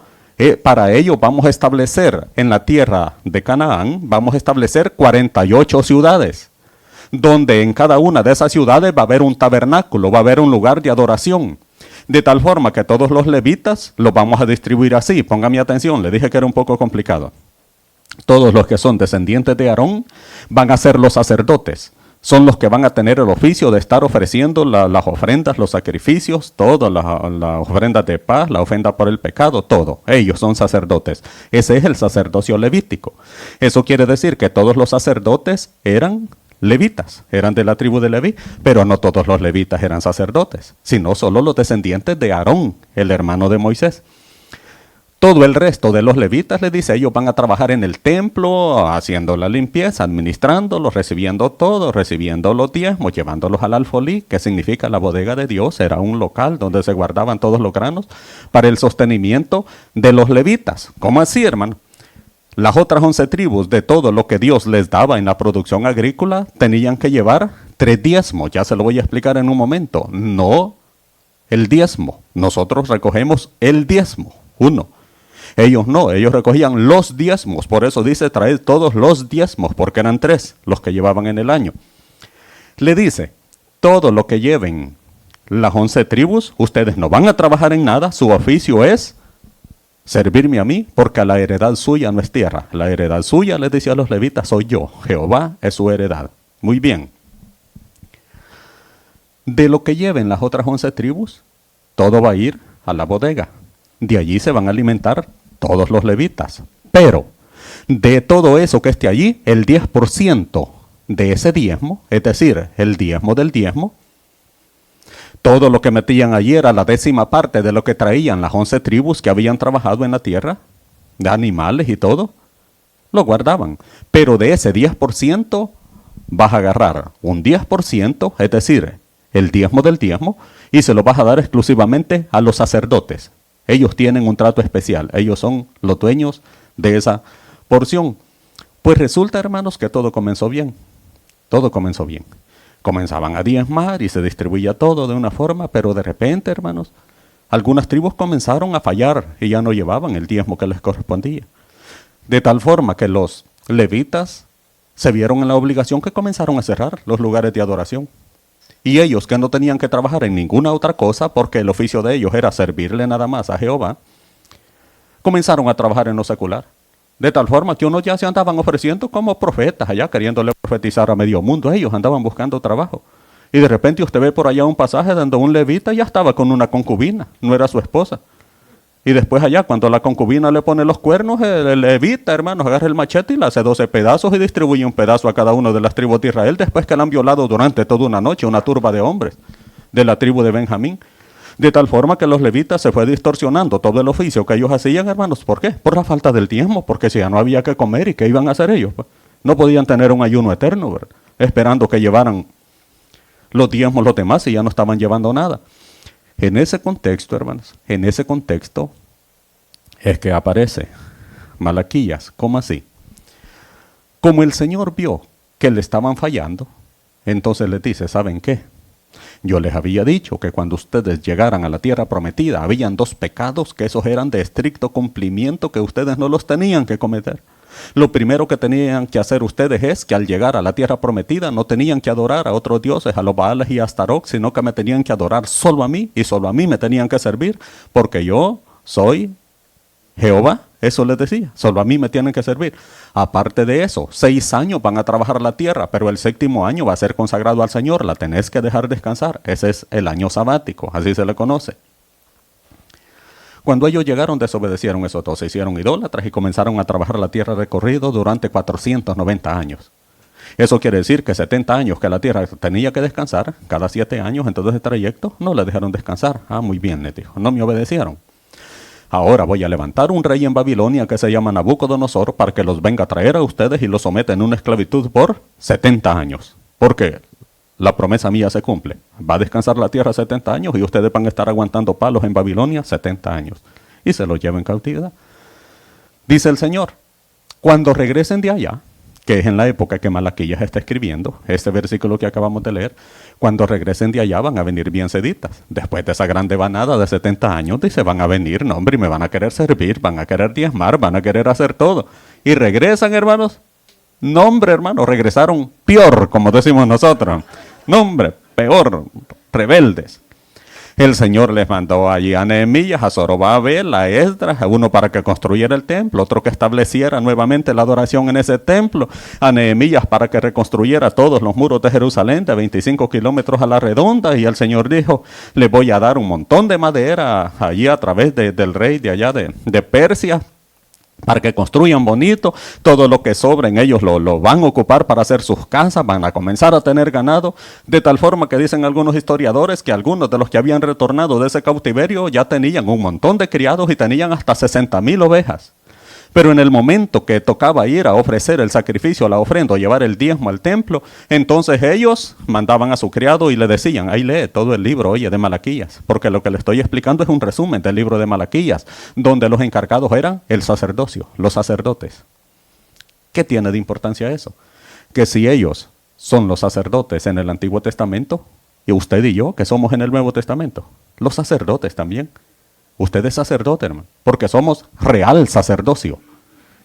Para ellos vamos a establecer en la tierra de Canaán, vamos a establecer 48 ciudades, donde en cada una de esas ciudades va a haber un tabernáculo, va a haber un lugar de adoración. De tal forma que todos los levitas los vamos a distribuir así. Póngame atención, le dije que era un poco complicado. Todos los que son descendientes de Aarón van a ser los sacerdotes. Son los que van a tener el oficio de estar ofreciendo las ofrendas, los sacrificios, todas las ofrendas de paz, la ofrenda por el pecado, todo. Ellos son sacerdotes. Ese es el sacerdocio levítico. Eso quiere decir que todos los sacerdotes eran levitas, eran de la tribu de Leví, pero no todos los levitas eran sacerdotes, sino solo los descendientes de Aarón, el hermano de Moisés. Todo el resto de los levitas, le dice, ellos van a trabajar en el templo, haciendo la limpieza, administrándolo, recibiendo todo, recibiendo los diezmos, llevándolos al alfolí, que significa la bodega de Dios. Era un local donde se guardaban todos los granos para el sostenimiento de los levitas. ¿Cómo así, hermano? Las otras 11 tribus, de todo lo que Dios les daba en la producción agrícola, tenían que llevar 3 diezmos. Ya se lo voy a explicar en un momento. No el diezmo. Nosotros recogemos el diezmo, 1. Ellos no, ellos recogían los diezmos. Por eso dice, traed todos los diezmos, porque eran 3 los que llevaban en el año. Le dice, todo lo que lleven las 11 tribus, ustedes no van a trabajar en nada, su oficio es servirme a mí, porque la heredad suya no es tierra. La heredad suya, les dice a los levitas, soy yo. Jehová es su heredad. Muy bien. De lo que lleven las otras 11 tribus, todo va a ir a la bodega. De allí se van a alimentar todos los levitas. Pero de todo eso que esté allí, el 10% de ese diezmo, es decir, el diezmo del diezmo, todo lo que metían allí era la 10ª parte de lo que traían las 11 tribus que habían trabajado en la tierra, de animales y todo, lo guardaban. Pero de ese 10% vas a agarrar un 10%, es decir, el diezmo del diezmo, y se lo vas a dar exclusivamente a los sacerdotes. Ellos tienen un trato especial, ellos son los dueños de esa porción. Pues resulta, hermanos, que todo comenzó bien. Todo comenzó bien. Comenzaban a diezmar y se distribuía todo de una forma, pero de repente, hermanos, algunas tribus comenzaron a fallar y ya no llevaban el diezmo que les correspondía. De tal forma que los levitas se vieron en la obligación que comenzaron a cerrar los lugares de adoración. Y ellos, que no tenían que trabajar en ninguna otra cosa, porque el oficio de ellos era servirle nada más a Jehová, comenzaron a trabajar en lo secular. De tal forma que unos ya se andaban ofreciendo como profetas allá, queriéndole profetizar a medio mundo. Ellos andaban buscando trabajo. Y de repente usted ve por allá un pasaje donde un levita ya estaba con una concubina, no era su esposa. Y después allá, cuando la concubina le pone los cuernos, el levita, hermanos, agarra el machete y le hace 12 pedazos y distribuye un pedazo a cada uno de las tribus de Israel, después que la han violado durante toda una noche, una turba de hombres de la tribu de Benjamín. De tal forma que los levitas se fue distorsionando todo el oficio que ellos hacían, hermanos. ¿Por qué? Por la falta del diezmo, porque si ya no había que comer, ¿y qué iban a hacer ellos? Pues no podían tener un ayuno eterno, ¿verdad?, esperando que llevaran los diezmos los demás y ya no estaban llevando nada. En ese contexto, hermanos, en ese contexto es que aparece Malaquías. ¿Cómo así? Como el Señor vio que le estaban fallando, entonces les dice, ¿saben qué? Yo les había dicho que cuando ustedes llegaran a la tierra prometida, habían 2 pecados que esos eran de estricto cumplimiento, que ustedes no los tenían que cometer. Lo primero que tenían que hacer ustedes es que al llegar a la tierra prometida no tenían que adorar a otros dioses, a los Baales y a Astaroth, sino que me tenían que adorar solo a mí, y solo a mí me tenían que servir, porque yo soy Jehová. Eso les decía, solo a mí me tienen que servir. Aparte de eso, 6 años van a trabajar la tierra, pero el 7º año va a ser consagrado al Señor, la tenés que dejar descansar. Ese es el año sabático, así se le conoce. Cuando ellos llegaron, desobedecieron esos 2, se hicieron idólatras y comenzaron a trabajar la tierra recorrido durante 490 años. Eso quiere decir que 70 años que la tierra tenía que descansar, cada 7 años en todo ese trayecto, no la dejaron descansar. Ah, muy bien, les dijo, no me obedecieron. Ahora voy a levantar un rey en Babilonia que se llama Nabucodonosor para que los venga a traer a ustedes y los someta en una esclavitud por 70 años. Porque la promesa mía se cumple. Va a descansar la tierra 70 años y ustedes van a estar aguantando palos en Babilonia 70 años. Y se los lleva en cautividad. Dice el Señor, cuando regresen de allá, que es en la época que Malaquías está escribiendo, este versículo que acabamos de leer, cuando regresen de allá van a venir bien seditas. Después de esa gran devanada de 70 años, dice, van a venir, no hombre, y me van a querer servir, van a querer diezmar, van a querer hacer todo. Y regresan, hermanos, no hombre, hermanos, regresaron peor, como decimos nosotros. No hombre, peor, rebeldes. El Señor les mandó allí a Nehemías, a Zorobabel, a Esdras, a uno para que construyera el templo, otro que estableciera nuevamente la adoración en ese templo, a Nehemías para que reconstruyera todos los muros de Jerusalén de 25 kilómetros a la redonda, y el Señor dijo, les voy a dar un montón de madera allí a través del rey de allá de Persia, para que construyan bonito, todo lo que sobren ellos lo van a ocupar para hacer sus casas, van a comenzar a tener ganado, de tal forma que dicen algunos historiadores que algunos de los que habían retornado de ese cautiverio ya tenían un montón de criados y tenían hasta 60,000 ovejas. Pero en el momento que tocaba ir a ofrecer el sacrificio, la ofrenda, o llevar el diezmo al templo, entonces ellos mandaban a su criado y le decían, ahí lee todo el libro, oye, de Malaquías, porque lo que le estoy explicando es un resumen del libro de Malaquías, donde los encargados eran el sacerdocio, los sacerdotes. ¿Qué tiene de importancia eso? Que si ellos son los sacerdotes en el Antiguo Testamento, y usted y yo, que somos en el Nuevo Testamento, los sacerdotes también Usted es sacerdote, hermano, porque somos real sacerdocio.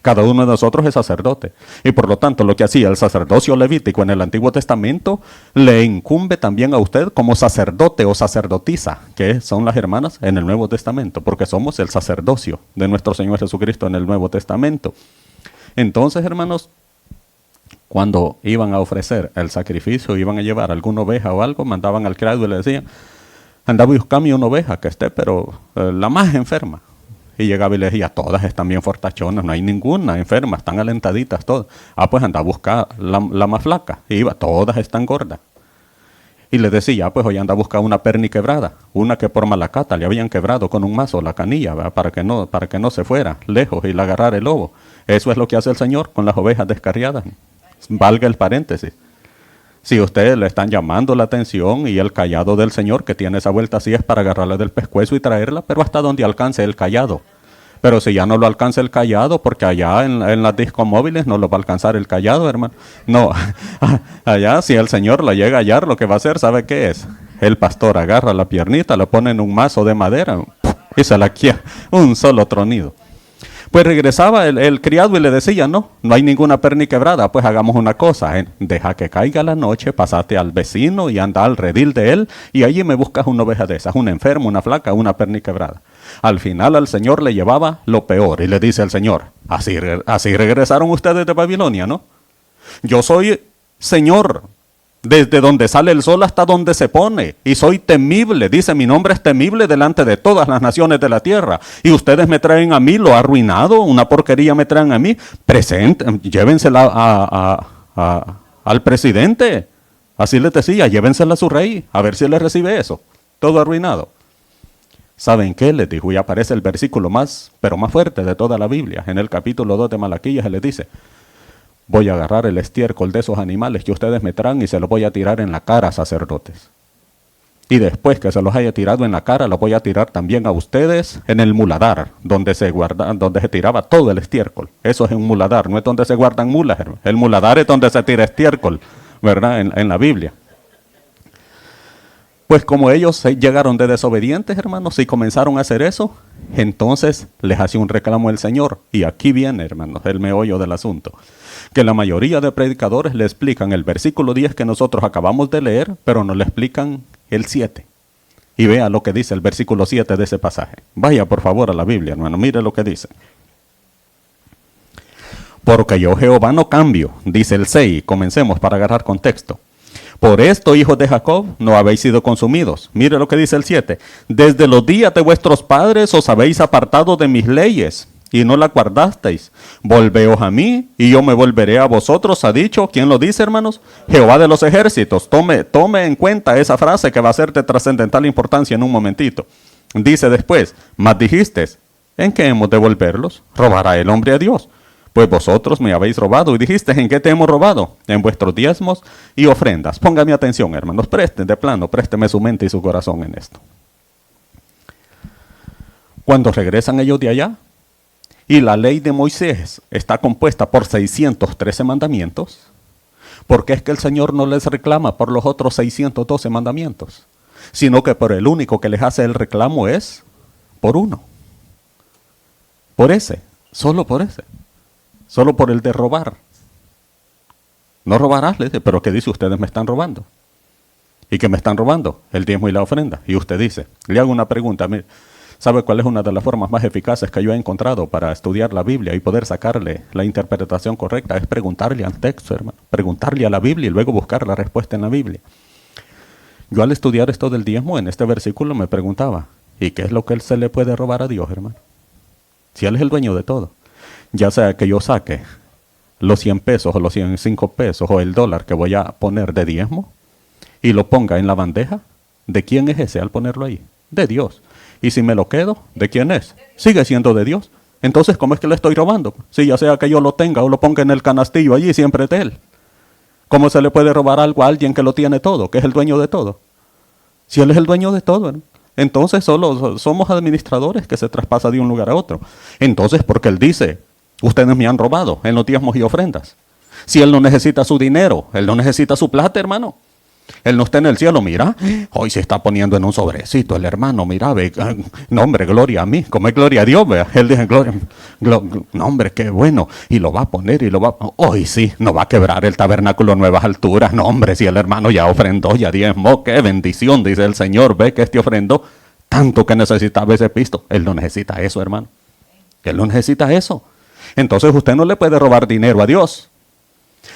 Cada uno de nosotros es sacerdote. Y por lo tanto, lo que hacía el sacerdocio levítico en el Antiguo Testamento, le incumbe también a usted como sacerdote o sacerdotisa, que son las hermanas en el Nuevo Testamento, porque somos el sacerdocio de nuestro Señor Jesucristo en el Nuevo Testamento. Entonces, hermanos, cuando iban a ofrecer el sacrificio, iban a llevar alguna oveja o algo, mandaban al criado y le decían, anda a buscarme una oveja que esté, pero la más enferma. Y llegaba y le decía, todas están bien fortachonas, no hay ninguna enferma, están alentaditas todas. Ah, pues anda a buscar la más flaca. Y iba, todas están gordas. Y le decía, pues hoy anda a buscar una perni quebrada, una que por malacata le habían quebrado con un mazo la canilla, ¿verdad? para que no se fuera lejos y la agarrara el lobo. Eso es lo que hace el Señor con las ovejas descarriadas. Valga el paréntesis. Si ustedes le están llamando la atención y el cayado del Señor que tiene esa vuelta así es para agarrarla del pescuezo y traerla, pero hasta donde alcance el cayado. Pero si ya no lo alcanza el cayado, porque allá en las discomóviles no lo va a alcanzar el cayado, hermano. No, allá si el Señor lo llega a hallar, lo que va a hacer, ¿sabe qué es? El pastor agarra la piernita, lo pone en un mazo de madera y se la quiera, un solo tronido. Pues regresaba el criado y le decía, no hay ninguna perni quebrada, pues hagamos una cosa, deja que caiga la noche, pasate al vecino y anda al redil de él y allí me buscas una oveja de esas, una enferma, una flaca, una perni quebrada. Al final al Señor le llevaba lo peor y le dice al Señor, así regresaron ustedes de Babilonia, ¿no? Yo soy Señor, desde donde sale el sol hasta donde se pone, y soy temible, dice, mi nombre es temible delante de todas las naciones de la tierra, y ustedes me traen a mí lo arruinado, una porquería me traen a mí, llévensela al presidente, así les decía, llévensela a su rey, a ver si él le recibe eso, todo arruinado. ¿Saben qué? Les dijo, y aparece el versículo más fuerte de toda la Biblia, en el capítulo 2 de Malaquías, se les dice, voy a agarrar el estiércol de esos animales que ustedes me traen y se los voy a tirar en la cara, sacerdotes. Y después que se los haya tirado en la cara, los voy a tirar también a ustedes en el muladar, donde se tiraba todo el estiércol. Eso es un muladar, no es donde se guardan mulas, hermano. El muladar es donde se tira estiércol, ¿verdad? En la Biblia. Pues como ellos llegaron de desobedientes, hermanos, y comenzaron a hacer eso, entonces les hace un reclamo el Señor. Y aquí viene, hermanos, el meollo del asunto. Que la mayoría de predicadores le explican el versículo 10 que nosotros acabamos de leer, pero no le explican el 7. Y vea lo que dice el versículo 7 de ese pasaje. Vaya por favor a la Biblia, hermano, mire lo que dice. Porque yo Jehová no cambio, dice el 6, comencemos para agarrar contexto. Por esto, hijos de Jacob, no habéis sido consumidos. Mire lo que dice el 7. Desde los días de vuestros padres os habéis apartado de mis leyes y no las guardasteis. Volveos a mí y yo me volveré a vosotros, ha dicho. ¿Quién lo dice, hermanos? Jehová de los ejércitos. Tome en cuenta esa frase que va a ser de trascendental importancia en un momentito. Dice después, mas dijisteis, ¿en qué hemos de volverlos? ¿Robará el hombre a Dios? Pues vosotros me habéis robado y dijiste, ¿en qué te hemos robado? En vuestros diezmos y ofrendas. Póngame atención, hermanos, présteme su mente y su corazón en esto. Cuando regresan ellos de allá, y la ley de Moisés está compuesta por 613 mandamientos, porque es que el Señor no les reclama por los otros 612 mandamientos, sino que por el único que les hace el reclamo es por uno. Por ese, solo por ese. Solo por el de robar. No robarás, le dice, pero ¿qué dice? Ustedes me están robando. ¿Y qué me están robando? El diezmo y la ofrenda. Y usted dice, le hago una pregunta, mire, ¿sabe cuál es una de las formas más eficaces que yo he encontrado para estudiar la Biblia y poder sacarle la interpretación correcta? Es preguntarle al texto, hermano. Preguntarle a la Biblia y luego buscar la respuesta en la Biblia. Yo al estudiar esto del diezmo, en este versículo me preguntaba, ¿y qué es lo que él se le puede robar a Dios, hermano? Si él es el dueño de todo. Ya sea que yo saque los 100 pesos o los 105 pesos o el dólar que voy a poner de diezmo y lo ponga en la bandeja, ¿de quién es ese al ponerlo ahí? De Dios. Y si me lo quedo, ¿de quién es? Sigue siendo de Dios. Entonces, ¿cómo es que le estoy robando? Si ya sea que yo lo tenga o lo ponga en el canastillo allí, siempre es de él. ¿Cómo se le puede robar algo a alguien que lo tiene todo, que es el dueño de todo? Si él es el dueño de todo, ¿no? Entonces solo somos administradores que se traspasa de un lugar a otro. Entonces, porque él dice, ustedes me han robado en los diezmos y ofrendas. Si él no necesita su dinero, él no necesita su plata, hermano. Él no está en el cielo, mira, hoy se está poniendo en un sobrecito el hermano, mira, ve, no hombre, gloria a mí, como es gloria a Dios, vea. Él dice, no hombre, qué bueno, y lo va a poner y lo va a, hoy sí, no va a quebrar el tabernáculo a nuevas alturas, no hombre, si el hermano ya ofrendó, ya diezmó, qué bendición, dice el Señor, ve que ofrendó, tanto que necesitaba ese pisto. Él no necesita eso, hermano, él no necesita eso. Entonces usted no le puede robar dinero a Dios.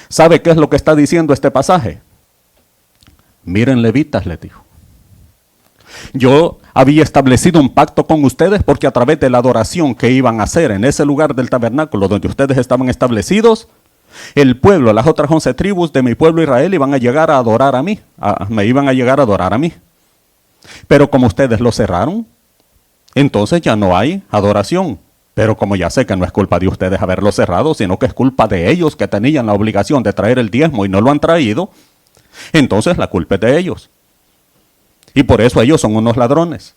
¿Sabe qué es lo que está diciendo este pasaje? Miren, levitas, les dijo. Yo había establecido un pacto con ustedes porque a través de la adoración que iban a hacer en ese lugar del tabernáculo donde ustedes estaban establecidos, el pueblo, las otras 11 tribus de mi pueblo Israel iban a llegar a adorar a mí. Me iban a llegar a adorar a mí. Pero como ustedes lo cerraron, entonces ya no hay adoración. Pero como ya sé que no es culpa de ustedes haberlo cerrado, sino que es culpa de ellos que tenían la obligación de traer el diezmo y no lo han traído, entonces la culpa es de ellos. Y por eso ellos son unos ladrones.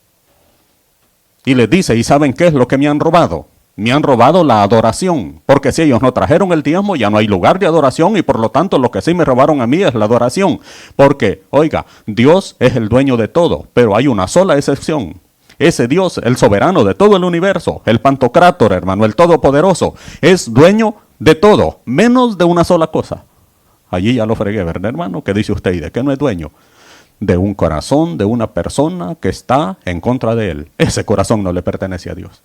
Y les dice, ¿y saben qué es lo que me han robado? Me han robado la adoración. Porque si ellos no trajeron el diezmo, ya no hay lugar de adoración y por lo tanto lo que sí me robaron a mí es la adoración. Porque, oiga, Dios es el dueño de todo, pero hay una sola excepción. Ese Dios, el soberano de todo el universo, el Pantocrátor, hermano, el Todopoderoso, es dueño de todo, menos de una sola cosa. Allí ya lo fregué, ¿verdad, hermano? ¿Qué dice usted? ¿Y de qué no es dueño? De un corazón, de una persona que está en contra de él. Ese corazón no le pertenece a Dios.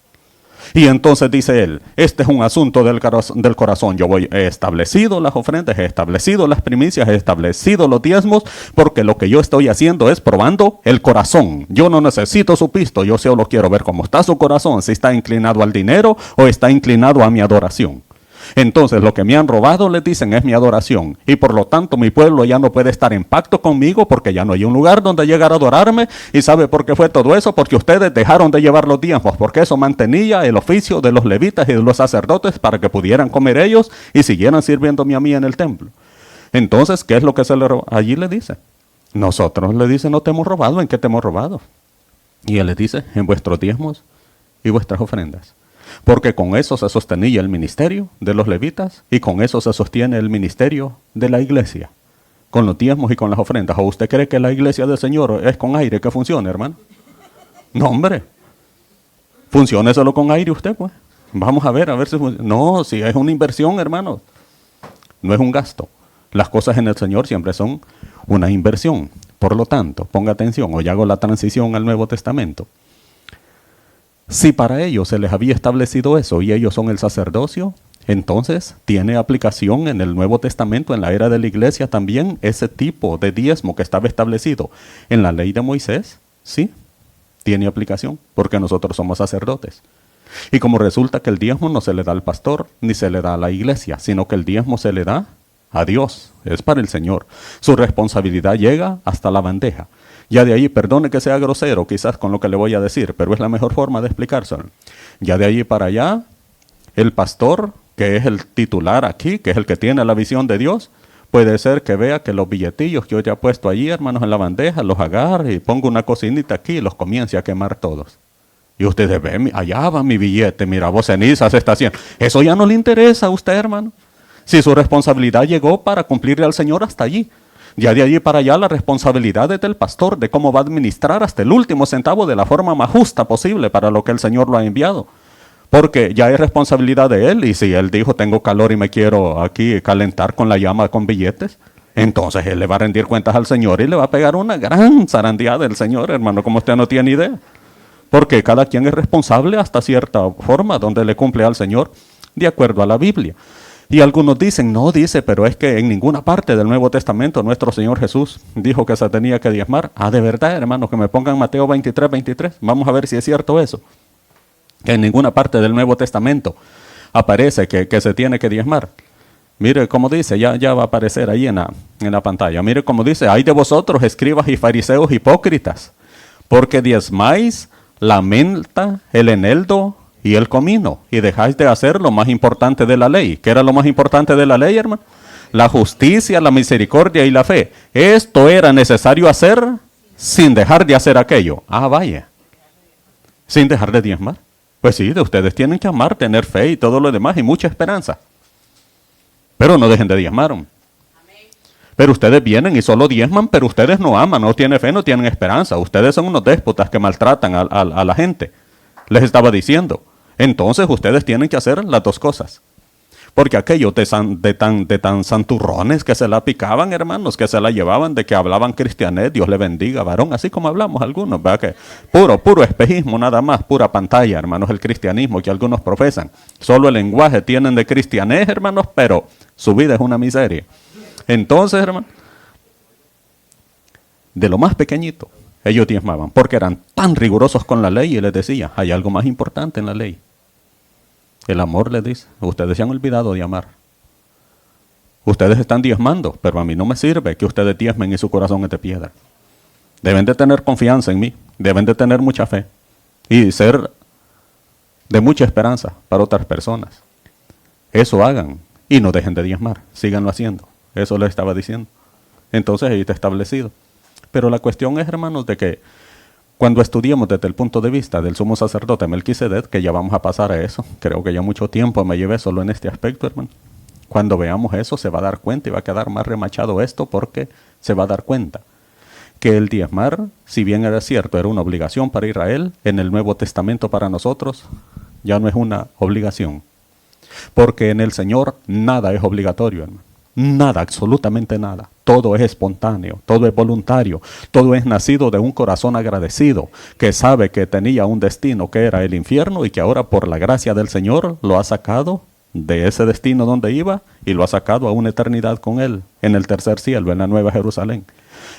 Y entonces dice él, este es un asunto del corazón. Yo he establecido las ofrendas, he establecido las primicias, he establecido los diezmos, porque lo que yo estoy haciendo es probando el corazón. Yo no necesito su pisto, yo solo quiero ver cómo está su corazón, si está inclinado al dinero o está inclinado a mi adoración. Entonces lo que me han robado, les dicen, es mi adoración. Y por lo tanto mi pueblo ya no puede estar en pacto conmigo porque ya no hay un lugar donde llegar a adorarme. ¿Y sabe por qué fue todo eso? Porque ustedes dejaron de llevar los diezmos, porque eso mantenía el oficio de los levitas y de los sacerdotes para que pudieran comer ellos y siguieran sirviéndome a mí en el templo. Entonces, ¿qué es lo que se le robó? Allí le dice, nosotros le dice, no te hemos robado. ¿En qué te hemos robado? Y él les dice, en vuestros diezmos y vuestras ofrendas. Porque con eso se sostenía el ministerio de los levitas y con eso se sostiene el ministerio de la iglesia, con los diezmos y con las ofrendas. ¿O usted cree que la iglesia del Señor es con aire que funciona, hermano? No, hombre. Funcione solo con aire usted, pues. Vamos a ver si funciona. No, si es una inversión, hermano. No es un gasto. Las cosas en el Señor siempre son una inversión. Por lo tanto, ponga atención, hoy hago la transición al Nuevo Testamento. Si para ellos se les había establecido eso y ellos son el sacerdocio, entonces tiene aplicación en el Nuevo Testamento, en la era de la iglesia también, ese tipo de diezmo que estaba establecido en la ley de Moisés, sí, tiene aplicación, porque nosotros somos sacerdotes. Y como resulta que el diezmo no se le da al pastor, ni se le da a la iglesia, sino que el diezmo se le da a Dios, es para el Señor. Su responsabilidad llega hasta la bandeja. Ya de ahí, perdone que sea grosero quizás con lo que le voy a decir, pero es la mejor forma de explicárselo. Ya de ahí para allá, el pastor, que es el titular aquí, que es el que tiene la visión de Dios, puede ser que vea que los billetillos que yo ya he puesto allí, hermanos, en la bandeja, los agarre y ponga una cocinita aquí y los comience a quemar todos. Y ustedes ven, allá va mi billete, mira, vos ceniza se está haciendo. Eso ya no le interesa a usted, hermano. Si su responsabilidad llegó para cumplirle al Señor hasta allí. Ya de allí para allá la responsabilidad es del pastor, de cómo va a administrar hasta el último centavo de la forma más justa posible para lo que el Señor lo ha enviado. Porque ya es responsabilidad de él, y si él dijo, tengo calor y me quiero aquí calentar con la llama con billetes, entonces él le va a rendir cuentas al Señor y le va a pegar una gran zarandeada del Señor, hermano, como usted no tiene idea. Porque cada quien es responsable hasta cierta forma donde le cumple al Señor, de acuerdo a la Biblia. Y algunos dicen, no, dice, pero es que en ninguna parte del Nuevo Testamento nuestro Señor Jesús dijo que se tenía que diezmar. Ah, de verdad, hermano, que me pongan Mateo 23. Vamos a ver si es cierto eso. Que en ninguna parte del Nuevo Testamento aparece que se tiene que diezmar. Mire cómo dice, ya va a aparecer ahí en la pantalla. Mire cómo dice, ay de vosotros, escribas y fariseos hipócritas, porque diezmáis la menta, el eneldo y el comino, y dejáis de hacer lo más importante de la ley. ¿Qué era lo más importante de la ley, hermano? La justicia, la misericordia y la fe. Esto era necesario hacer sin dejar de hacer aquello. Ah, vaya. Sin dejar de diezmar. Pues sí, de ustedes tienen que amar, tener fe y todo lo demás y mucha esperanza. Pero no dejen de diezmar. Pero ustedes vienen y solo diezman, pero ustedes no aman, no tienen fe, no tienen esperanza. Ustedes son unos déspotas que maltratan a la gente. Les estaba diciendo. Entonces ustedes tienen que hacer las dos cosas. Porque aquellos de tan santurrones que se la picaban, hermanos, que se la llevaban, de que hablaban cristianés, Dios le bendiga, varón, así como hablamos algunos, ¿verdad? Que puro espejismo nada más, pura pantalla, hermanos, el cristianismo que algunos profesan. Solo el lenguaje tienen de cristianés, hermanos, pero su vida es una miseria. Entonces, hermanos, de lo más pequeñito, ellos diezmaban, porque eran tan rigurosos con la ley y les decía, hay algo más importante en la ley. El amor, les dice, ustedes se han olvidado de amar. Ustedes están diezmando, pero a mí no me sirve que ustedes diezmen y su corazón es de piedra. Deben de tener confianza en mí, deben de tener mucha fe y ser de mucha esperanza para otras personas. Eso hagan y no dejen de diezmar, síganlo haciendo. Eso les estaba diciendo. Entonces ahí está establecido. Pero la cuestión es, hermanos, de que cuando estudiemos desde el punto de vista del sumo sacerdote Melquisedec, que ya vamos a pasar a eso, creo que ya mucho tiempo me llevé solo en este aspecto, hermano. Cuando veamos eso se va a dar cuenta y va a quedar más remachado esto, porque se va a dar cuenta que el diezmar, si bien era cierto, era una obligación para Israel, en el Nuevo Testamento para nosotros ya no es una obligación. Porque en el Señor nada es obligatorio, hermano. Nada, absolutamente nada. Todo es espontáneo, todo es voluntario, todo es nacido de un corazón agradecido, que sabe que tenía un destino que era el infierno y que ahora por la gracia del Señor lo ha sacado de ese destino donde iba y lo ha sacado a una eternidad con Él, en el tercer cielo, en la Nueva Jerusalén.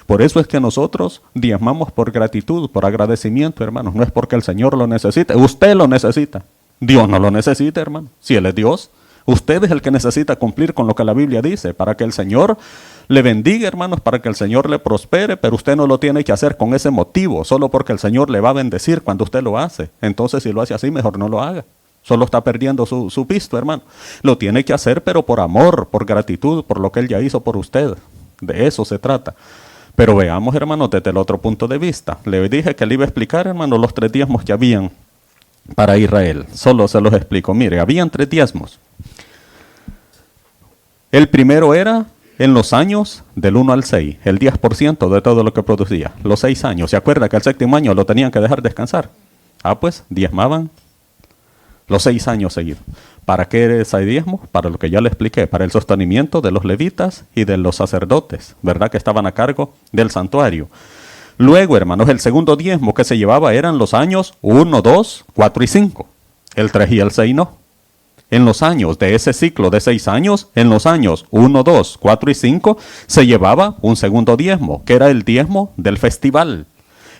Por eso es que nosotros diezmamos por gratitud, por agradecimiento, hermanos. No es porque el Señor lo necesite, usted lo necesita. Dios no lo necesita, hermano. Si Él es Dios, usted es el que necesita cumplir con lo que la Biblia dice, para que el Señor le bendiga, hermanos, para que el Señor le prospere, pero usted no lo tiene que hacer con ese motivo, solo porque el Señor le va a bendecir cuando usted lo hace. Entonces, si lo hace así, mejor no lo haga. Solo está perdiendo su pisto, hermano. Lo tiene que hacer, pero por amor, por gratitud, por lo que Él ya hizo por usted. De eso se trata. Pero veamos, hermanos, desde el otro punto de vista. Le dije que le iba a explicar, hermanos, los 3 diezmos que habían para Israel. Solo se los explico. Mire, habían 3 diezmos. El primero era en los años del 1 al 6, el 10% de todo lo que producía. Los 6 años. ¿Se acuerda que el 7º año lo tenían que dejar descansar? Pues diezmaban los 6 años seguidos. ¿Para qué era ese diezmo? Para lo que ya le expliqué, para el sostenimiento de los levitas y de los sacerdotes, ¿verdad? Que estaban a cargo del santuario. Luego, hermanos, el segundo diezmo que se llevaba eran los años 1, 2, 4 y 5. El 3 y el 6 no. En los años de ese ciclo de 6 años, en los años 1, 2, 4 y 5, se llevaba un segundo diezmo, que era el diezmo del festival.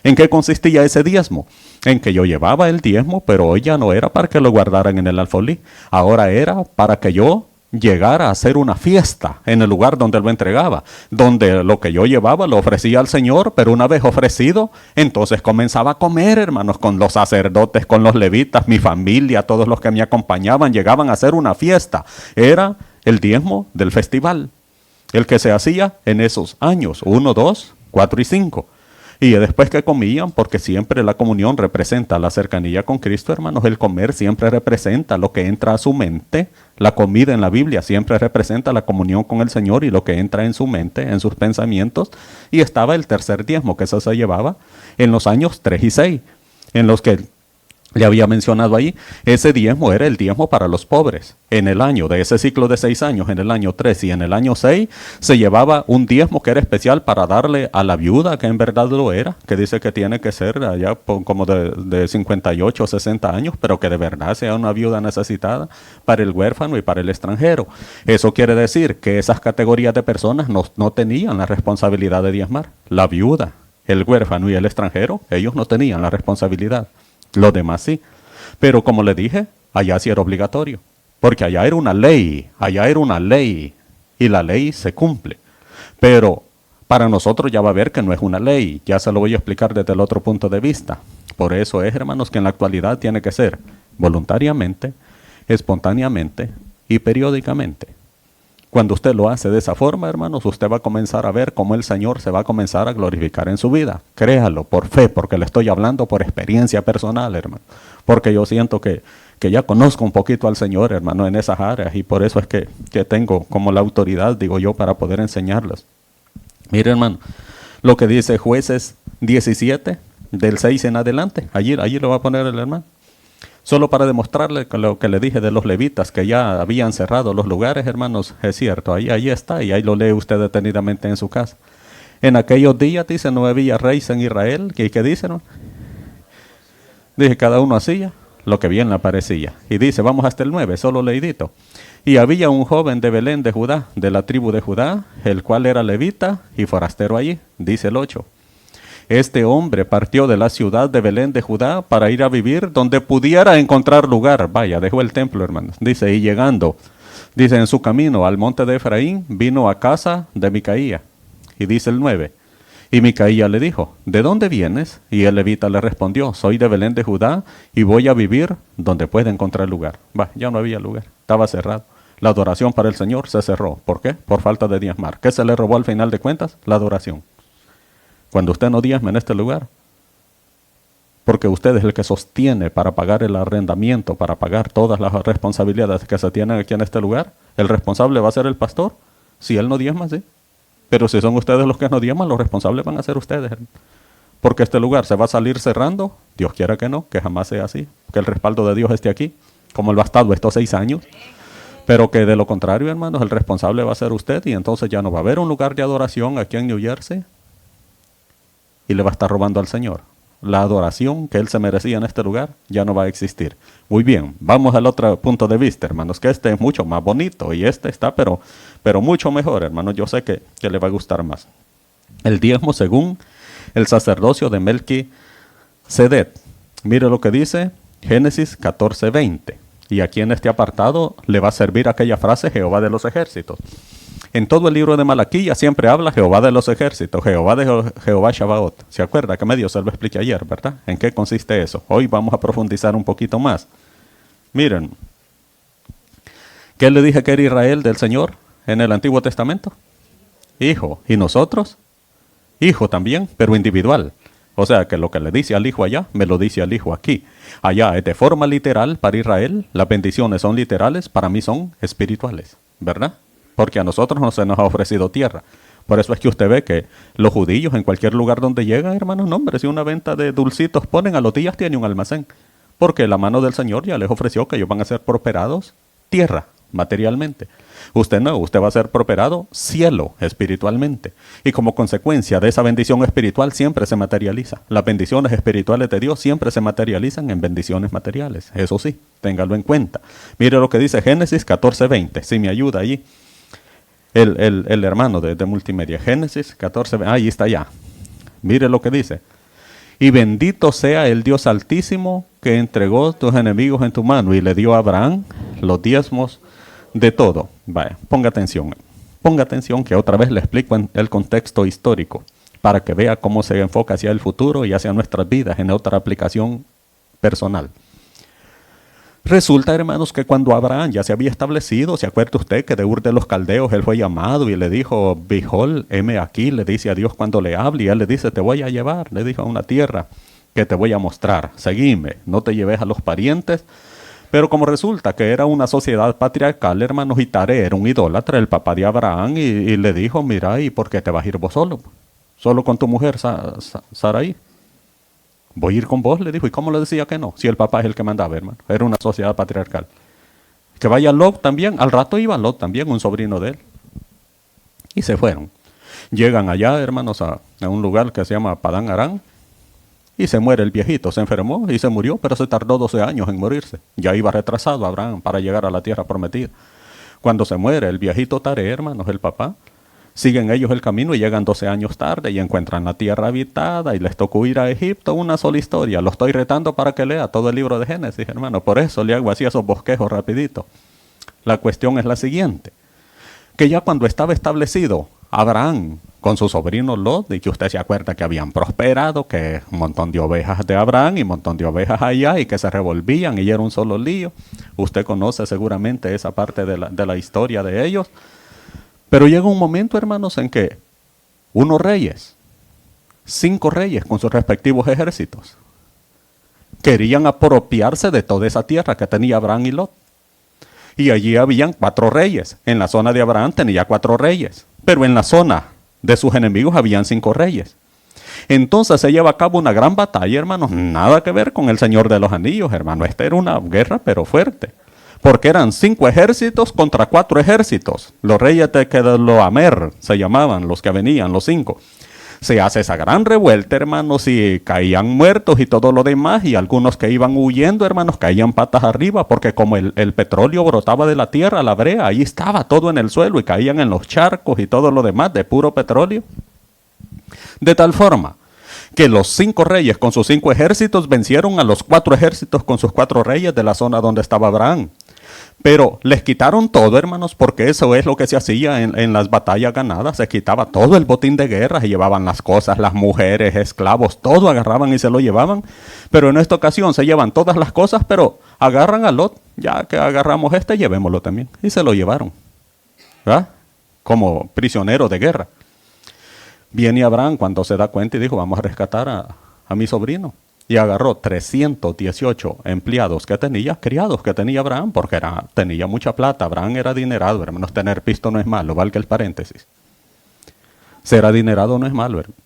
¿En qué consistía ese diezmo? En que yo llevaba el diezmo, pero hoy ya no era para que lo guardaran en el alfolí. Ahora era para que yo llegara a hacer una fiesta en el lugar donde lo entregaba, donde lo que yo llevaba lo ofrecía al Señor, pero una vez ofrecido, entonces comenzaba a comer, hermanos, con los sacerdotes, con los levitas, mi familia, todos los que me acompañaban, llegaban a hacer una fiesta. Era el diezmo del festival, el que se hacía en esos años, 1, 2, 4 y 5. Y después que comían, porque siempre la comunión representa la cercanía con Cristo, hermanos, el comer siempre representa lo que entra a su mente. La comida en la Biblia siempre representa la comunión con el Señor y lo que entra en su mente, en sus pensamientos. Y estaba el tercer diezmo, que eso se llevaba en los años 3 y 6, en los que le había mencionado ahí. Ese diezmo era el diezmo para los pobres. En el año de ese ciclo de 6 años, en el año 3 y en el año 6, se llevaba un diezmo que era especial para darle a la viuda, que en verdad lo era, que dice que tiene que ser allá como de 58 o 60 años, pero que de verdad sea una viuda necesitada, para el huérfano y para el extranjero. Eso quiere decir que esas categorías de personas no tenían la responsabilidad de diezmar. La viuda, el huérfano y el extranjero, ellos no tenían la responsabilidad. Los demás sí. Pero como le dije, allá sí era obligatorio. Porque allá era una ley, y la ley se cumple. Pero para nosotros ya va a ver que no es una ley. Ya se lo voy a explicar desde el otro punto de vista. Por eso es, hermanos, que en la actualidad tiene que ser voluntariamente, espontáneamente y periódicamente. Cuando usted lo hace de esa forma, hermanos, usted va a comenzar a ver cómo el Señor se va a comenzar a glorificar en su vida. Créalo, por fe, porque le estoy hablando por experiencia personal, hermano. Porque yo siento que ya conozco un poquito al Señor, hermano, en esas áreas. Y por eso es que tengo como la autoridad, digo yo, para poder enseñarles. Mire, hermano, lo que dice Jueces 17, del 6 en adelante. Allí lo va a poner el hermano. Solo para demostrarle lo que le dije de los levitas, que ya habían cerrado los lugares, hermanos, es cierto, ahí está, y ahí lo lee usted detenidamente en su casa. En aquellos días, dice, no había reyes en Israel. ¿Qué dice, no? Dice, cada uno hacía lo que bien le parecía. Y dice, vamos hasta el 9, solo leidito. Y había un joven de Belén de Judá, de la tribu de Judá, el cual era levita y forastero allí, dice el 8. Este hombre partió de la ciudad de Belén de Judá para ir a vivir donde pudiera encontrar lugar. Vaya, dejó el templo, hermanos. Dice, y llegando, dice, en su camino al monte de Efraín, vino a casa de Micaía. Y dice el 9. Y Micaía le dijo, ¿de dónde vienes? Y el levita le respondió, soy de Belén de Judá y voy a vivir donde pueda encontrar lugar. Ya no había lugar, estaba cerrado. La adoración para el Señor se cerró. ¿Por qué? Por falta de diezmar. ¿Qué se le robó al final de cuentas? La adoración. Cuando usted no diezma en este lugar, porque usted es el que sostiene para pagar el arrendamiento, para pagar todas las responsabilidades que se tienen aquí en este lugar, el responsable va a ser el pastor. Si él no diezma, sí. Pero si son ustedes los que no diezman, los responsables van a ser ustedes. Porque este lugar se va a salir cerrando. Dios quiera que no, que jamás sea así. Que el respaldo de Dios esté aquí, como lo ha estado estos 6 años. Pero que de lo contrario, hermanos, el responsable va a ser usted. Y entonces ya no va a haber un lugar de adoración aquí en New Jersey. Y le va a estar robando al Señor. La adoración que Él se merecía en este lugar ya no va a existir. Muy bien, vamos al otro punto de vista, hermanos, que este es mucho más bonito y este está, pero mucho mejor, hermanos. Yo sé que le va a gustar más. El diezmo según el sacerdocio de Melquisedec. Mire lo que dice Génesis 14:20. Y aquí en este apartado le va a servir aquella frase Jehová de los ejércitos. En todo el libro de Malaquías siempre habla Jehová de los ejércitos, Jehová Shabaot. ¿Se acuerda que medio se lo expliqué ayer, verdad? ¿En qué consiste eso? Hoy vamos a profundizar un poquito más. Miren, ¿qué le dije que era Israel del Señor en el Antiguo Testamento? Hijo. ¿Y nosotros? Hijo también, pero individual. O sea que lo que le dice al hijo allá, me lo dice al hijo aquí. Allá es de forma literal para Israel, las bendiciones son literales, para mí son espirituales, ¿verdad? Porque a nosotros no se nos ha ofrecido tierra. Por eso es que usted ve que los judíos en cualquier lugar donde llegan, hermanos, no, hombre, si una venta de dulcitos ponen, a los días tiene un almacén. Porque la mano del Señor ya les ofreció que ellos van a ser prosperados tierra, materialmente. Usted no, usted va a ser prosperado cielo, espiritualmente. Y como consecuencia de esa bendición espiritual siempre se materializa. Las bendiciones espirituales de Dios siempre se materializan en bendiciones materiales. Eso sí, téngalo en cuenta. Mire lo que dice Génesis 14:20, si me ayuda allí. El hermano de multimedia, Génesis 14, ahí está ya. Mire lo que dice. Y bendito sea el Dios Altísimo que entregó tus enemigos en tu mano y le dio a Abraham los diezmos de todo. Vaya, ponga atención que otra vez le explico en el contexto histórico para que vea cómo se enfoca hacia el futuro y hacia nuestras vidas en otra aplicación personal. Resulta, hermanos, que cuando Abraham ya se había establecido, ¿se acuerda usted que de Ur de los Caldeos él fue llamado y le dijo, Behold, heme aquí, le dice a Dios cuando le hable, y él le dice, te voy a llevar, le dijo, a una tierra que te voy a mostrar, seguime, no te lleves a los parientes. Pero como resulta que era una sociedad patriarcal, hermanos, y Tare era un idólatra, el papá de Abraham, y le dijo, mira, ¿y por qué te vas a ir vos solo? Solo con tu mujer Sarai. Voy a ir con vos, le dijo. ¿Y cómo le decía que no? Si el papá es el que mandaba, hermano. Era una sociedad patriarcal. Que vaya Lot también. Al rato iba Lot también, un sobrino de él. Y se fueron. Llegan allá, hermanos, a un lugar que se llama Padán Arán. Y se muere el viejito. Se enfermó y se murió, pero se tardó 12 años en morirse. Ya iba retrasado Abraham para llegar a la tierra prometida. Cuando se muere el viejito Tare, hermanos, el papá, siguen ellos el camino y llegan 12 años tarde y encuentran la tierra habitada y les tocó ir a Egipto. Una sola historia. Lo estoy retando para que lea todo el libro de Génesis, hermano. Por eso le hago así esos bosquejos rapidito. La cuestión es la siguiente. Que ya cuando estaba establecido Abraham con su sobrino Lot, y que usted se acuerda que habían prosperado, que un montón de ovejas de Abraham y un montón de ovejas allá y que se revolvían y era un solo lío. Usted conoce seguramente esa parte de la historia de ellos. Pero llega un momento, hermanos, en que unos reyes, 5 reyes con sus respectivos ejércitos, querían apropiarse de toda esa tierra que tenía Abraham y Lot. Y allí habían 4 reyes. En la zona de Abraham tenía 4 reyes. Pero en la zona de sus enemigos habían 5 reyes. Entonces se lleva a cabo una gran batalla, hermanos, nada que ver con el Señor de los Anillos, hermano. Esta era una guerra, pero fuerte. Porque eran 5 ejércitos contra 4 ejércitos. Los reyes de Kedorlaomer se llamaban, los que venían, los 5. Se hace esa gran revuelta, hermanos, y caían muertos y todo lo demás, y algunos que iban huyendo, hermanos, caían patas arriba, porque como el petróleo brotaba de la tierra, la brea, ahí estaba todo en el suelo, y caían en los charcos y todo lo demás de puro petróleo. De tal forma que los 5 reyes con sus 5 ejércitos vencieron a los 4 ejércitos con sus 4 reyes de la zona donde estaba Abraham. Pero les quitaron todo, hermanos, porque eso es lo que se hacía en las batallas ganadas. Se quitaba todo el botín de guerra, se llevaban las cosas, las mujeres, esclavos, todo agarraban y se lo llevaban. Pero en esta ocasión se llevan todas las cosas, pero agarran a Lot. Ya que agarramos llevémoslo también. Y se lo llevaron, ¿verdad? Como prisionero de guerra. Viene Abraham cuando se da cuenta y dijo, vamos a rescatar a mi sobrino. Y agarró 318 empleados que tenía, criados que tenía Abraham, porque tenía mucha plata. Abraham era adinerado, hermanos. Tener pisto no es malo, valga el paréntesis. Ser adinerado no es malo, hermano.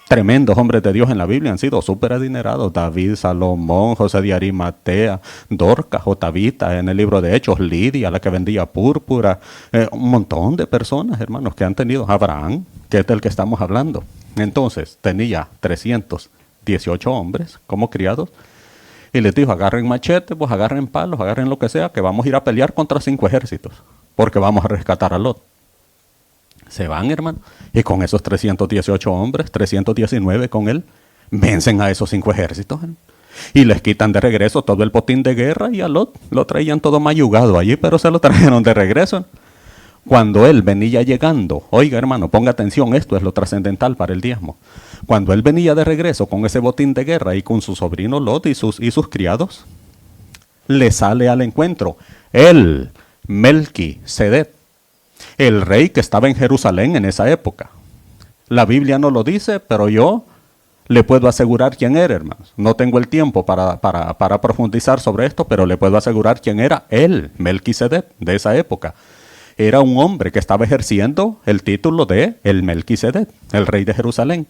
Tremendos hombres de Dios en la Biblia han sido súper adinerados. David, Salomón, José de Arimatea, Dorcas o Tabita en el libro de Hechos, Lidia, la que vendía púrpura. Un montón de personas, hermanos, que han tenido. Abraham, que es del que estamos hablando. Entonces, tenía 318 hombres como criados. Y les dijo, agarren machete, pues agarren palos, agarren lo que sea, que vamos a ir a pelear contra 5 ejércitos. Porque vamos a rescatar a Lot. Se van, hermano, y con esos 318 hombres, 319 con él, vencen a esos 5 ejércitos, hermano. Y les quitan de regreso todo el botín de guerra y a Lot lo traían todo mayugado allí, pero se lo trajeron de regreso. Cuando él venía llegando, oiga, hermano, ponga atención, esto es lo trascendental para el diezmo. Cuando él venía de regreso con ese botín de guerra y con su sobrino Lot y sus criados, le sale al encuentro el Melquisedec, el rey que estaba en Jerusalén en esa época. La Biblia no lo dice, pero yo le puedo asegurar quién era, hermanos. No tengo el tiempo para profundizar sobre esto, pero le puedo asegurar quién era el Melquisedec de esa época. Era un hombre que estaba ejerciendo el título de el Melquisedec, el rey de Jerusalén.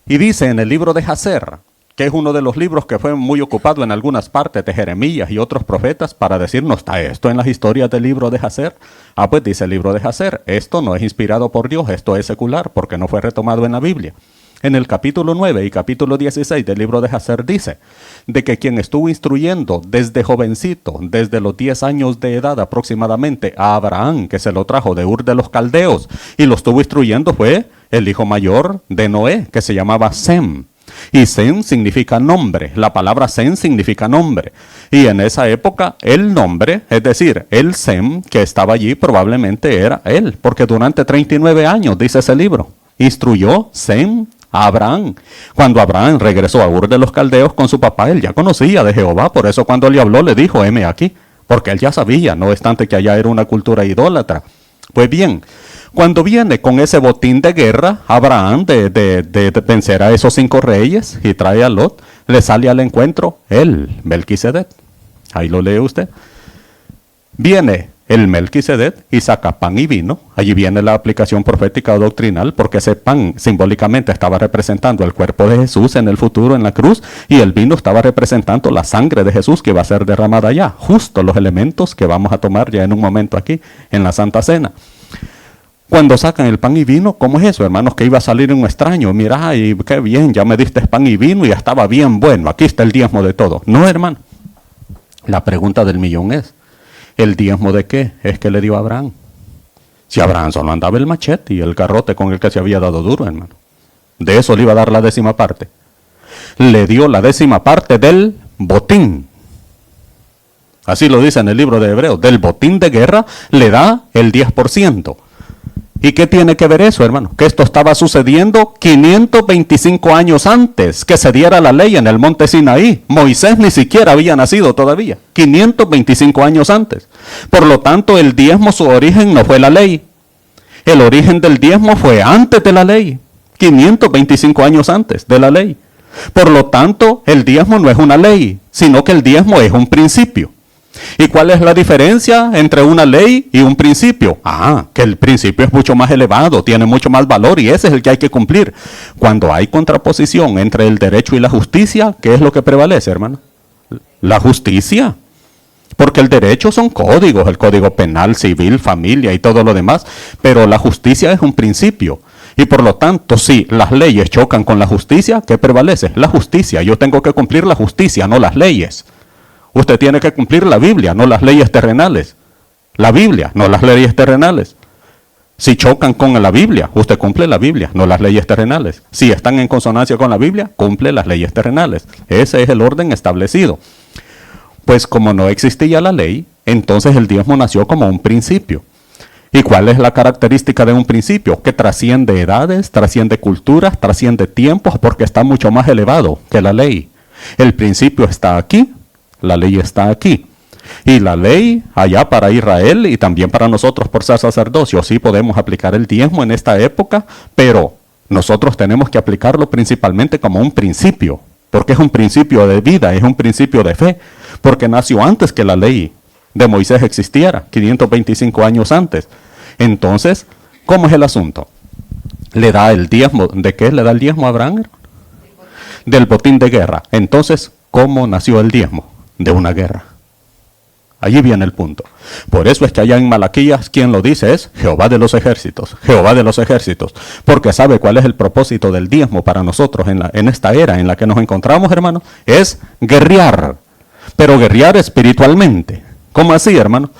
Y dice en el libro de Jacer, que es uno de los libros que fue muy ocupado en algunas partes de Jeremías y otros profetas para decirnos, ¿está esto en las historias del libro de Jacer? Ah, pues dice el libro de Jacer, esto no es inspirado por Dios, esto es secular, porque no fue retomado en la Biblia. En el capítulo 9 y capítulo 16 del libro de Jacer dice, de que quien estuvo instruyendo desde jovencito, desde los 10 años de edad aproximadamente, a Abraham, que se lo trajo de Ur de los Caldeos, y lo estuvo instruyendo fue el hijo mayor de Noé, que se llamaba Sem. Y Sem significa nombre, la palabra Sem significa nombre. Y en esa época el nombre, es decir, el Sem que estaba allí probablemente era él, porque durante 39 años, dice ese libro, instruyó Sem a Abraham. Cuando Abraham regresó a Ur de los Caldeos con su papá, él ya conocía de Jehová, por eso cuando le habló le dijo, heme aquí, porque él ya sabía, no obstante que allá era una cultura idólatra. Pues bien, cuando viene con ese botín de guerra, Abraham de vencer a esos 5 reyes y trae a Lot, le sale al encuentro el Melquisedec. Ahí lo lee usted. Viene el Melquisedec y saca pan y vino. Allí viene la aplicación profética o doctrinal, porque ese pan simbólicamente estaba representando el cuerpo de Jesús en el futuro en la cruz, y el vino estaba representando la sangre de Jesús que va a ser derramada allá. Justo los elementos que vamos a tomar ya en un momento aquí en la Santa Cena. Cuando sacan el pan y vino, ¿cómo es eso, hermanos? Que iba a salir un extraño. Mira, y qué bien, ya me diste pan y vino y ya estaba bien bueno. Aquí está el diezmo de todo. No, hermano. La pregunta del millón es, ¿el diezmo de qué es que le dio a Abraham? Si Abraham solo andaba el machete y el garrote con el que se había dado duro, hermano. De eso le iba a dar la 10ª parte. Le dio la 10ª parte del botín. Así lo dice en el libro de Hebreos. Del botín de guerra le da el 10%. ¿Y qué tiene que ver eso, hermano? Que esto estaba sucediendo 525 años antes que se diera la ley en el monte Sinaí. Moisés ni siquiera había nacido todavía. 525 años antes. Por lo tanto, el diezmo, su origen no fue la ley. El origen del diezmo fue antes de la ley. 525 años antes de la ley. Por lo tanto, el diezmo no es una ley, sino que el diezmo es un principio. ¿Y cuál es la diferencia entre una ley y un principio? Que el principio es mucho más elevado, tiene mucho más valor y ese es el que hay que cumplir. Cuando hay contraposición entre el derecho y la justicia, ¿qué es lo que prevalece, hermano? La justicia. Porque el derecho son códigos, el código penal, civil, familia y todo lo demás, pero la justicia es un principio. Y por lo tanto, si las leyes chocan con la justicia, ¿qué prevalece? La justicia. Yo tengo que cumplir la justicia, no las leyes. Usted tiene que cumplir la Biblia, no las leyes terrenales. La Biblia, no las leyes terrenales. Si chocan con la Biblia, usted cumple la Biblia, no las leyes terrenales. Si están en consonancia con la Biblia, cumple las leyes terrenales. Ese es el orden establecido. Pues como no existía la ley, entonces el diezmo nació como un principio. ¿Y cuál es la característica de un principio? Que trasciende edades, trasciende culturas, trasciende tiempos, porque está mucho más elevado que la ley. El principio está aquí, la ley está aquí. Y la ley allá para Israel y también para nosotros por ser sacerdocio. Sí podemos aplicar el diezmo en esta época, pero nosotros tenemos que aplicarlo principalmente como un principio. Porque es un principio de vida, es un principio de fe. Porque nació antes que la ley de Moisés existiera, 525 años antes. Entonces, ¿cómo es el asunto? ¿Le da el diezmo? ¿De qué le da el diezmo a Abraham? Del botín de guerra. Entonces, ¿cómo nació el diezmo? De una guerra. Allí viene el punto. Por eso es que allá en Malaquías, quien lo dice es Jehová de los ejércitos. Jehová de los ejércitos. Porque sabe cuál es el propósito del diezmo para nosotros en esta era en la que nos encontramos, hermano. Es guerrear. Pero guerrear espiritualmente. ¿Cómo así, hermano?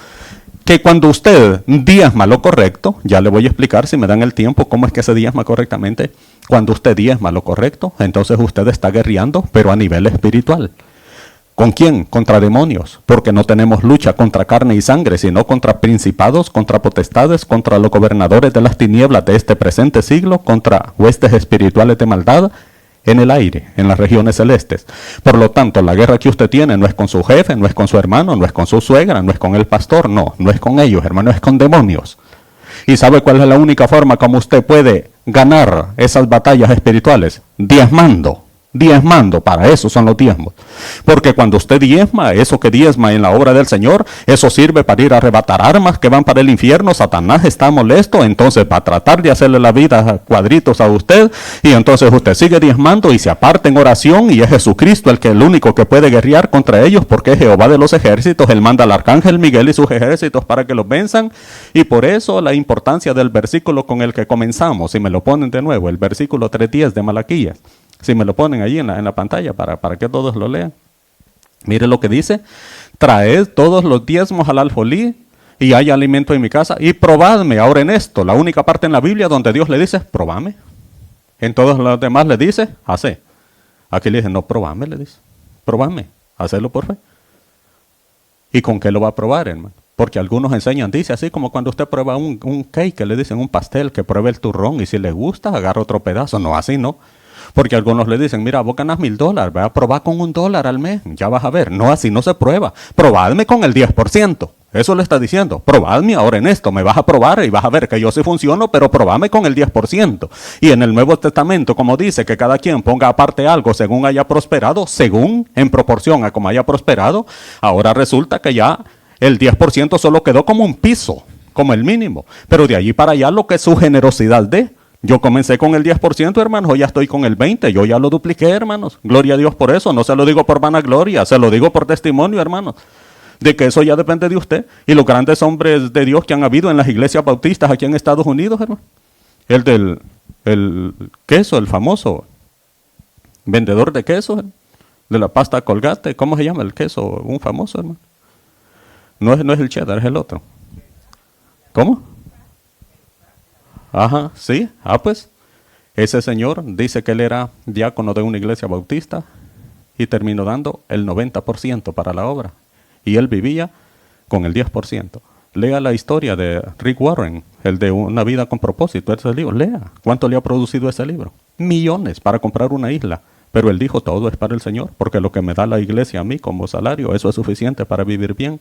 Que cuando usted diezma lo correcto, ya le voy a explicar si me dan el tiempo cómo es que se diezma correctamente. Cuando usted diezma lo correcto, entonces usted está guerreando, pero a nivel espiritual. ¿Con quién? Contra demonios, porque no tenemos lucha contra carne y sangre, sino contra principados, contra potestades, contra los gobernadores de las tinieblas de este presente siglo, contra huestes espirituales de maldad en el aire, en las regiones celestes. Por lo tanto, la guerra que usted tiene no es con su jefe, no es con su hermano, no es con su suegra, no es con el pastor, no es con ellos, hermano, es con demonios. ¿Y sabe cuál es la única forma como usted puede ganar esas batallas espirituales? Diezmando, para eso son los diezmos. Porque cuando usted diezma, eso que diezma en la obra del Señor, eso sirve para ir a arrebatar armas que van para el infierno. Satanás está molesto, entonces va a tratar de hacerle la vida a cuadritos a usted, y entonces usted sigue diezmando y se aparta en oración, y es Jesucristo el único que puede guerrear contra ellos, porque es Jehová de los ejércitos. Él manda al arcángel Miguel y sus ejércitos para que los venzan, y por eso la importancia del versículo con el que comenzamos. Si me lo ponen de nuevo, el versículo 3:10 de Malaquías. Si me lo ponen allí en la pantalla para que todos lo lean. Mire lo que dice. Traed todos los diezmos al alfolí y hay alimento en mi casa y probadme. Ahora en esto, la única parte en la Biblia donde Dios le dice, probame. En todos los demás le dice, hace. Aquí le dice, no, probame, le dice. Probame, hacelo por fe. ¿Y con qué lo va a probar, hermano? Porque algunos enseñan, dice así como cuando usted prueba un cake, que le dicen un pastel, que pruebe el turrón y si le gusta, agarra otro pedazo. No, así no. Porque algunos le dicen, mira, vos ganas $1,000, ve a probar con $1 al mes, ya vas a ver. No, así no se prueba. Probadme con el 10%. Eso le está diciendo. Probadme ahora en esto, me vas a probar y vas a ver que yo sí funciono, pero probadme con el 10%. Y en el Nuevo Testamento, como dice, que cada quien ponga aparte algo según haya prosperado, según, en proporción a como haya prosperado, ahora resulta que ya el 10% solo quedó como un piso, como el mínimo. Pero de allí para allá lo que es su generosidad de... Yo comencé con el 10%, hermanos, hoy ya estoy con el 20%, yo ya lo dupliqué, hermanos. Gloria a Dios por eso, no se lo digo por vanagloria, se lo digo por testimonio, hermanos, de que eso ya depende de usted. Y los grandes hombres de Dios que han habido en las iglesias bautistas aquí en Estados Unidos, hermano. El del queso, el famoso vendedor de queso, de la pasta Colgate, ¿cómo se llama el queso? Un famoso, hermano. No es el cheddar, es el otro. ¿Cómo? Ajá, sí, pues, ese señor dice que él era diácono de una iglesia bautista y terminó dando el 90% para la obra. Y él vivía con el 10%. Lea la historia de Rick Warren, el de Una vida con propósito, ese libro, lea. ¿Cuánto le ha producido ese libro? Millones para comprar una isla. Pero él dijo, todo es para el Señor, porque lo que me da la iglesia a mí como salario, eso es suficiente para vivir bien.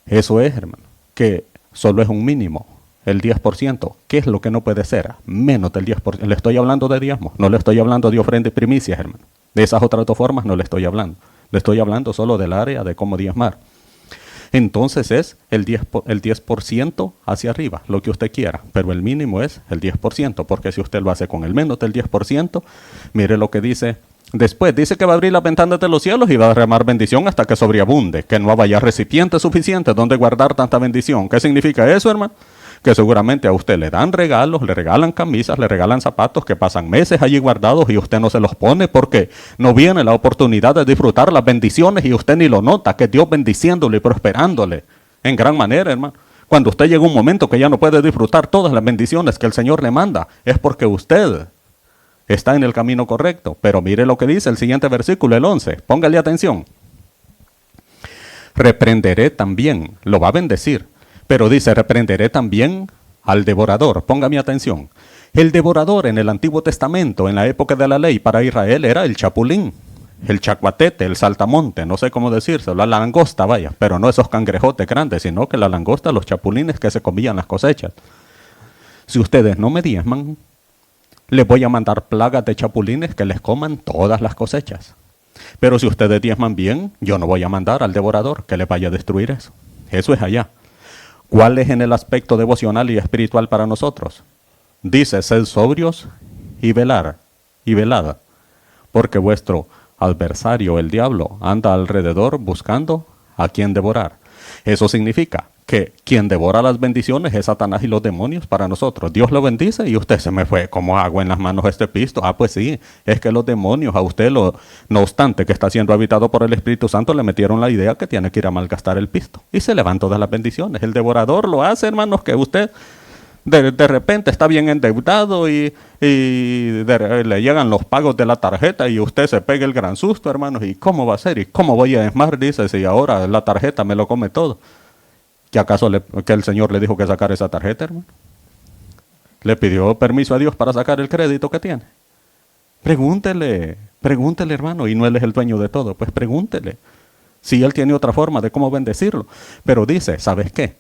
Eso es, hermano, que solo es un mínimo. El 10%, ¿qué es lo que no puede ser? Menos del 10%. Le estoy hablando de diezmo, no le estoy hablando de ofrenda y primicias, hermano. De esas otras dos formas no le estoy hablando. Le estoy hablando solo del área de cómo diezmar. Entonces es el 10% hacia arriba, lo que usted quiera, pero el mínimo es el 10%, porque si usted lo hace con el menos del 10%, mire lo que dice después. Dice que va a abrir las ventanas de los cielos y va a derramar bendición hasta que sobreabunde, que no haya recipiente suficiente donde guardar tanta bendición. ¿Qué significa eso, hermano? Que seguramente a usted le dan regalos, le regalan camisas, le regalan zapatos que pasan meses allí guardados y usted no se los pone porque no viene la oportunidad de disfrutar las bendiciones y usted ni lo nota, que Dios bendiciéndole y prosperándole en gran manera, hermano. Cuando usted llega a un momento que ya no puede disfrutar todas las bendiciones que el Señor le manda, es porque usted está en el camino correcto. Pero mire lo que dice el siguiente versículo, el 11. Póngale atención. Reprenderé también, lo va a bendecir. Pero dice, reprenderé también al devorador. Póngame atención. El devorador en el Antiguo Testamento, en la época de la ley para Israel, era el chapulín, el chacuatete, el saltamonte, no sé cómo decírselo, la langosta, vaya, pero no esos cangrejotes grandes, sino que la langosta, los chapulines que se comían las cosechas. Si ustedes no me diezman, les voy a mandar plagas de chapulines que les coman todas las cosechas. Pero si ustedes diezman bien, yo no voy a mandar al devorador que les vaya a destruir eso. Eso es allá. ¿Cuál es en el aspecto devocional y espiritual para nosotros? Dice, sed sobrios y velad, porque vuestro adversario, el diablo, anda alrededor buscando a quien devorar. Eso significa que quien devora las bendiciones es Satanás y los demonios para nosotros. Dios lo bendice y usted se me fue como agua en las manos este pisto. Pues sí, es que los demonios a usted, no obstante que está siendo habitado por el Espíritu Santo, le metieron la idea que tiene que ir a malgastar el pisto. Y se le van todas las bendiciones. El devorador lo hace, hermanos, que usted de repente está bien endeudado y le llegan los pagos de la tarjeta y usted se pega el gran susto, hermanos. ¿Y cómo va a ser? ¿Y cómo voy a diezmar? Dice, si ahora la tarjeta me lo come todo. ¿Que acaso que el Señor le dijo que sacar esa tarjeta, hermano? ¿Le pidió permiso a Dios para sacar el crédito que tiene? Pregúntele, hermano, y no Él es el dueño de todo, pues pregúntele. Si Él tiene otra forma de cómo bendecirlo. Pero dice, ¿sabes qué?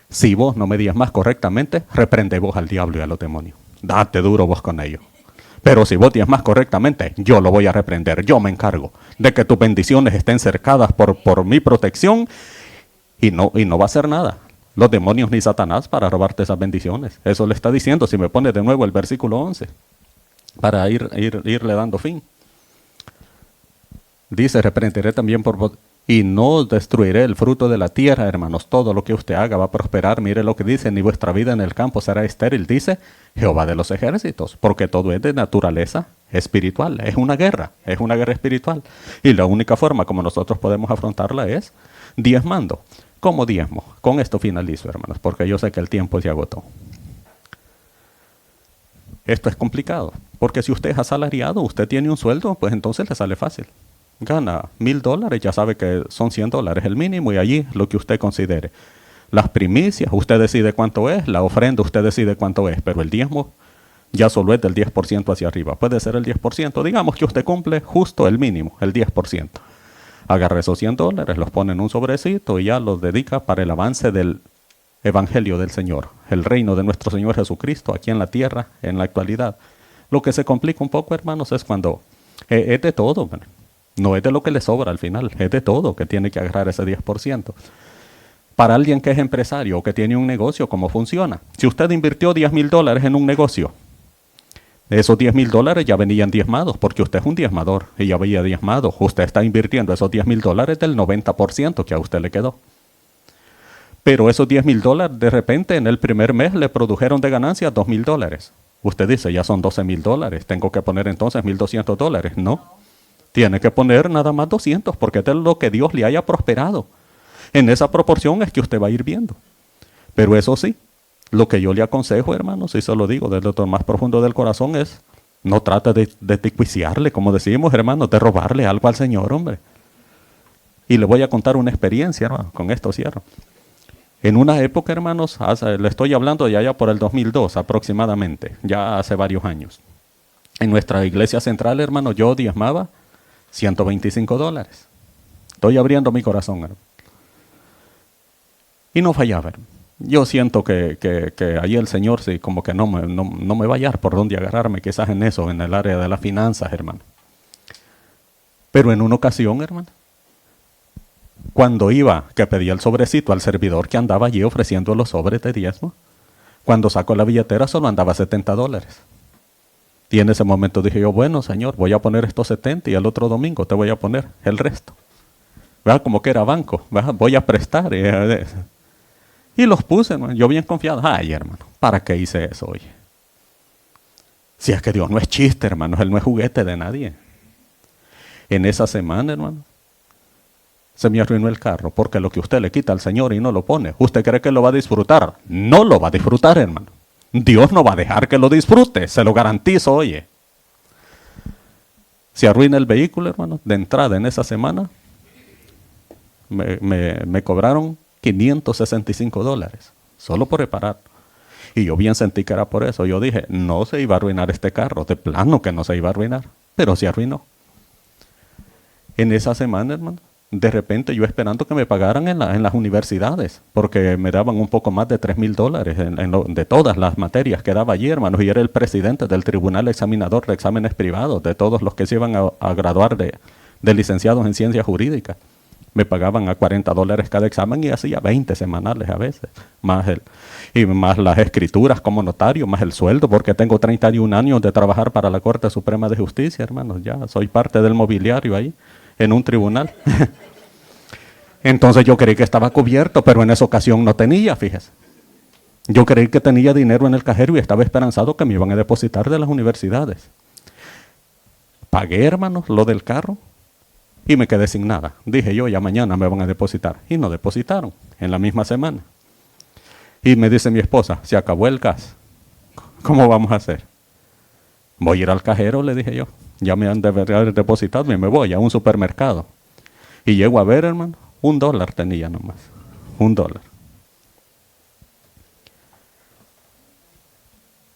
Si vos no me diezmas correctamente, reprende vos al diablo y a los demonios. Date duro vos con ellos. Pero si vos diezmas correctamente, yo lo voy a reprender. Yo me encargo de que tus bendiciones estén cercadas por mi protección. Y no va a hacer nada. Los demonios ni Satanás para robarte esas bendiciones. Eso le está diciendo, si me pone de nuevo el versículo 11, para irle dando fin. Dice, reprenderé también y no destruiré el fruto de la tierra, hermanos. Todo lo que usted haga va a prosperar. Mire lo que dice, ni vuestra vida en el campo será estéril, dice Jehová de los ejércitos, porque todo es de naturaleza espiritual. Es una guerra espiritual. Y la única forma como nosotros podemos afrontarla es diezmando. ¿Cómo diezmo? Con esto finalizo, hermanos, porque yo sé que el tiempo se agotó. Esto es complicado, porque si usted es asalariado, usted tiene un sueldo, pues entonces le sale fácil. Gana $1,000, ya sabe que son $100 el mínimo y allí lo que usted considere. Las primicias, usted decide cuánto es, la ofrenda, usted decide cuánto es, pero el diezmo ya solo es del 10% hacia arriba. Puede ser el 10%, digamos que usted cumple justo el mínimo, el 10%. Agarra esos $100, los pone en un sobrecito y ya los dedica para el avance del Evangelio del Señor, el reino de nuestro Señor Jesucristo aquí en la tierra, en la actualidad. Lo que se complica un poco, hermanos, es cuando es de todo, man. No es de lo que le sobra al final, es de todo que tiene que agarrar ese 10%. Para alguien que es empresario o que tiene un negocio, ¿cómo funciona? Si usted invirtió $10,000 en un negocio, esos $10,000 ya venían diezmados, porque usted es un diezmador y ya había diezmado. Usted está invirtiendo esos $10,000 del 90% que a usted le quedó. Pero esos $10,000 de repente en el primer mes le produjeron de ganancia $2,000. Usted dice, ya son $12,000, tengo que poner entonces $1,200. No, tiene que poner nada más 200, porque es de lo que Dios le haya prosperado. En esa proporción es que usted va a ir viendo. Pero eso sí, lo que yo le aconsejo, hermanos, y se lo digo desde lo más profundo del corazón, es no trate de ticuiciarle, como decimos, hermanos, de robarle algo al Señor, hombre. Y le voy a contar una experiencia, hermano, con esto cierro. En una época, hermanos, le estoy hablando de allá por el 2002 aproximadamente, ya hace varios años. En nuestra iglesia central, hermano, yo diezmaba $125. Estoy abriendo mi corazón, hermano. Y no fallaba, hermano. Yo siento que ahí el Señor sí, como que no me va a hallar por dónde agarrarme, quizás en eso, en el área de las finanzas, hermano. Pero en una ocasión, hermano, Cuando iba, que pedía el sobrecito al servidor que andaba allí ofreciendo los sobres de diezmo, cuando sacó la billetera solo andaba $70. Y en ese momento dije yo, bueno, Señor, voy a poner estos 70 y el otro domingo te voy a poner el resto. ¿Verdad? Como que era banco, ¿verdad? Voy a prestar. Y los puse, hermano. Yo bien confiado. Ay, hermano, ¿para qué hice eso hoy? Si es que Dios no es chiste, hermano, Él no es juguete de nadie. En esa semana, hermano, se me arruinó el carro, porque lo que usted le quita al Señor y no lo pone, ¿usted cree que lo va a disfrutar? No lo va a disfrutar, hermano. Dios no va a dejar que lo disfrute, se lo garantizo, oye. Se arruina el vehículo, hermano, de entrada en esa semana, me cobraron $565, solo por reparar. Y yo bien sentí que era por eso. Yo dije, no se iba a arruinar este carro, de plano que no se iba a arruinar, pero se arruinó. En esa semana, hermano, de repente yo esperando que me pagaran en las universidades, porque me daban un poco más de $3,000 de todas las materias que daba allí, hermanos, y era el presidente del tribunal examinador de exámenes privados, de todos los que se iban a graduar de licenciados en ciencias jurídicas. Me pagaban a $40 cada examen y hacía 20 semanales a veces, más las escrituras como notario, más el sueldo, porque tengo 31 años de trabajar para la Corte Suprema de Justicia, hermanos, ya soy parte del mobiliario ahí, en un tribunal. Entonces yo creí que estaba cubierto, pero en esa ocasión no tenía, fíjese. Yo creí que tenía dinero en el cajero y estaba esperanzado que me iban a depositar de las universidades. Pagué, hermanos, lo del carro y me quedé sin nada. Dije yo, ya mañana me van a depositar. Y no depositaron en la misma semana. Y me dice mi esposa, se acabó el gas. ¿Cómo vamos a hacer? Voy a ir al cajero, le dije yo. Ya me han de haber depositado y me voy a un supermercado. Y llego a ver, hermano, $1 tenía nomás. $1.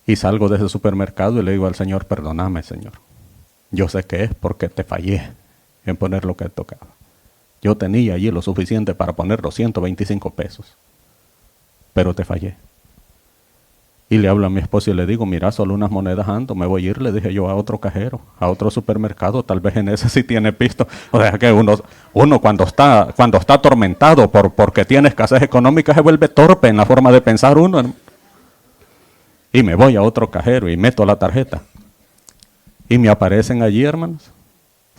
Y salgo de ese supermercado y le digo al Señor, perdóname, Señor. Yo sé que es porque te fallé en poner lo que tocaba. Yo tenía allí lo suficiente para poner los $125, pero te fallé. Y le hablo a mi esposo y le digo, mira, solo unas monedas ando, me voy a ir, le dije yo, a otro cajero, a otro supermercado, tal vez en ese sí tiene pisto. O sea que uno cuando está atormentado porque tiene escasez económica se vuelve torpe en la forma de pensar uno, hermano. Y me voy a otro cajero y meto la tarjeta. Y me aparecen allí, hermanos,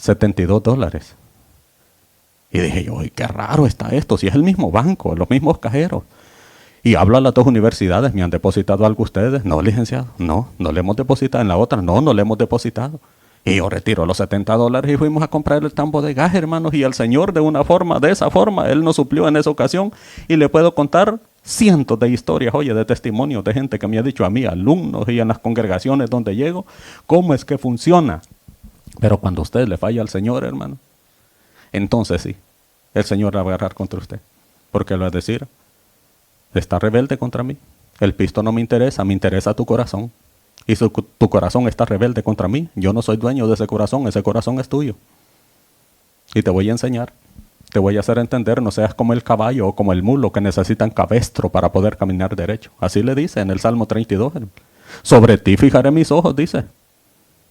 $72. Y dije yo, ¡ay, qué raro está esto! Si es el mismo banco, los mismos cajeros. Y hablo a las dos universidades, ¿me han depositado algo ustedes? No, licenciado, no le hemos depositado. En la otra, no le hemos depositado. Y yo retiro los $70 y fuimos a comprar el tambo de gas, hermanos. Y el Señor de esa forma, Él nos suplió en esa ocasión. Y le puedo contar cientos de historias, oye, de testimonios de gente que me ha dicho a mí, alumnos y en las congregaciones donde llego, cómo es que funciona. Pero cuando usted le falla al Señor, hermano, entonces sí, el Señor va a agarrar contra usted. Porque Él va a decir, está rebelde contra mí. El pisto no me interesa, me interesa tu corazón. Y si tu corazón está rebelde contra mí, yo no soy dueño de ese corazón es tuyo. Y te voy a enseñar, te voy a hacer entender, no seas como el caballo o como el mulo que necesitan cabestro para poder caminar derecho. Así le dice en el Salmo 32. Sobre ti fijaré mis ojos, dice.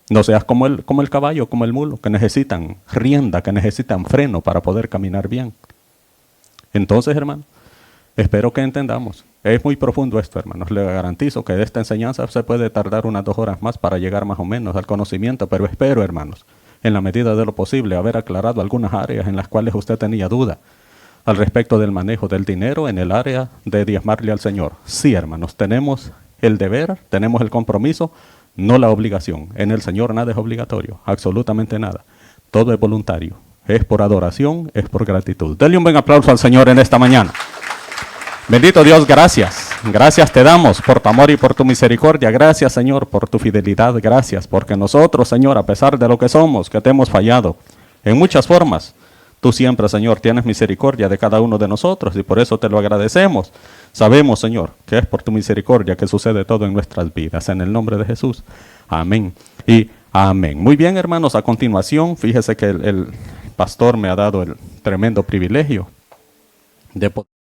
No seas como el caballo, como el mulo, que necesitan rienda, que necesitan freno para poder caminar bien. Entonces, hermano, espero que entendamos. Es muy profundo esto, hermanos. Le garantizo que de esta enseñanza se puede tardar unas 2 horas más para llegar más o menos al conocimiento, pero espero, hermanos, en la medida de lo posible, haber aclarado algunas áreas en las cuales usted tenía duda al respecto del manejo del dinero en el área de diezmarle al Señor. Sí, hermanos, tenemos el deber, tenemos el compromiso, no la obligación. En el Señor nada es obligatorio, absolutamente nada. Todo es voluntario. Es por adoración, es por gratitud. Denle un buen aplauso al Señor en esta mañana. Bendito Dios, gracias. Gracias te damos por tu amor y por tu misericordia. Gracias, Señor, por tu fidelidad. Gracias, porque nosotros, Señor, a pesar de lo que somos, que te hemos fallado en muchas formas, tú siempre, Señor, tienes misericordia de cada uno de nosotros y por eso te lo agradecemos. Sabemos, Señor, que es por tu misericordia que sucede todo en nuestras vidas. En el nombre de Jesús. Amén y amén. Muy bien, hermanos, a continuación, fíjese que el pastor me ha dado el tremendo privilegio de poder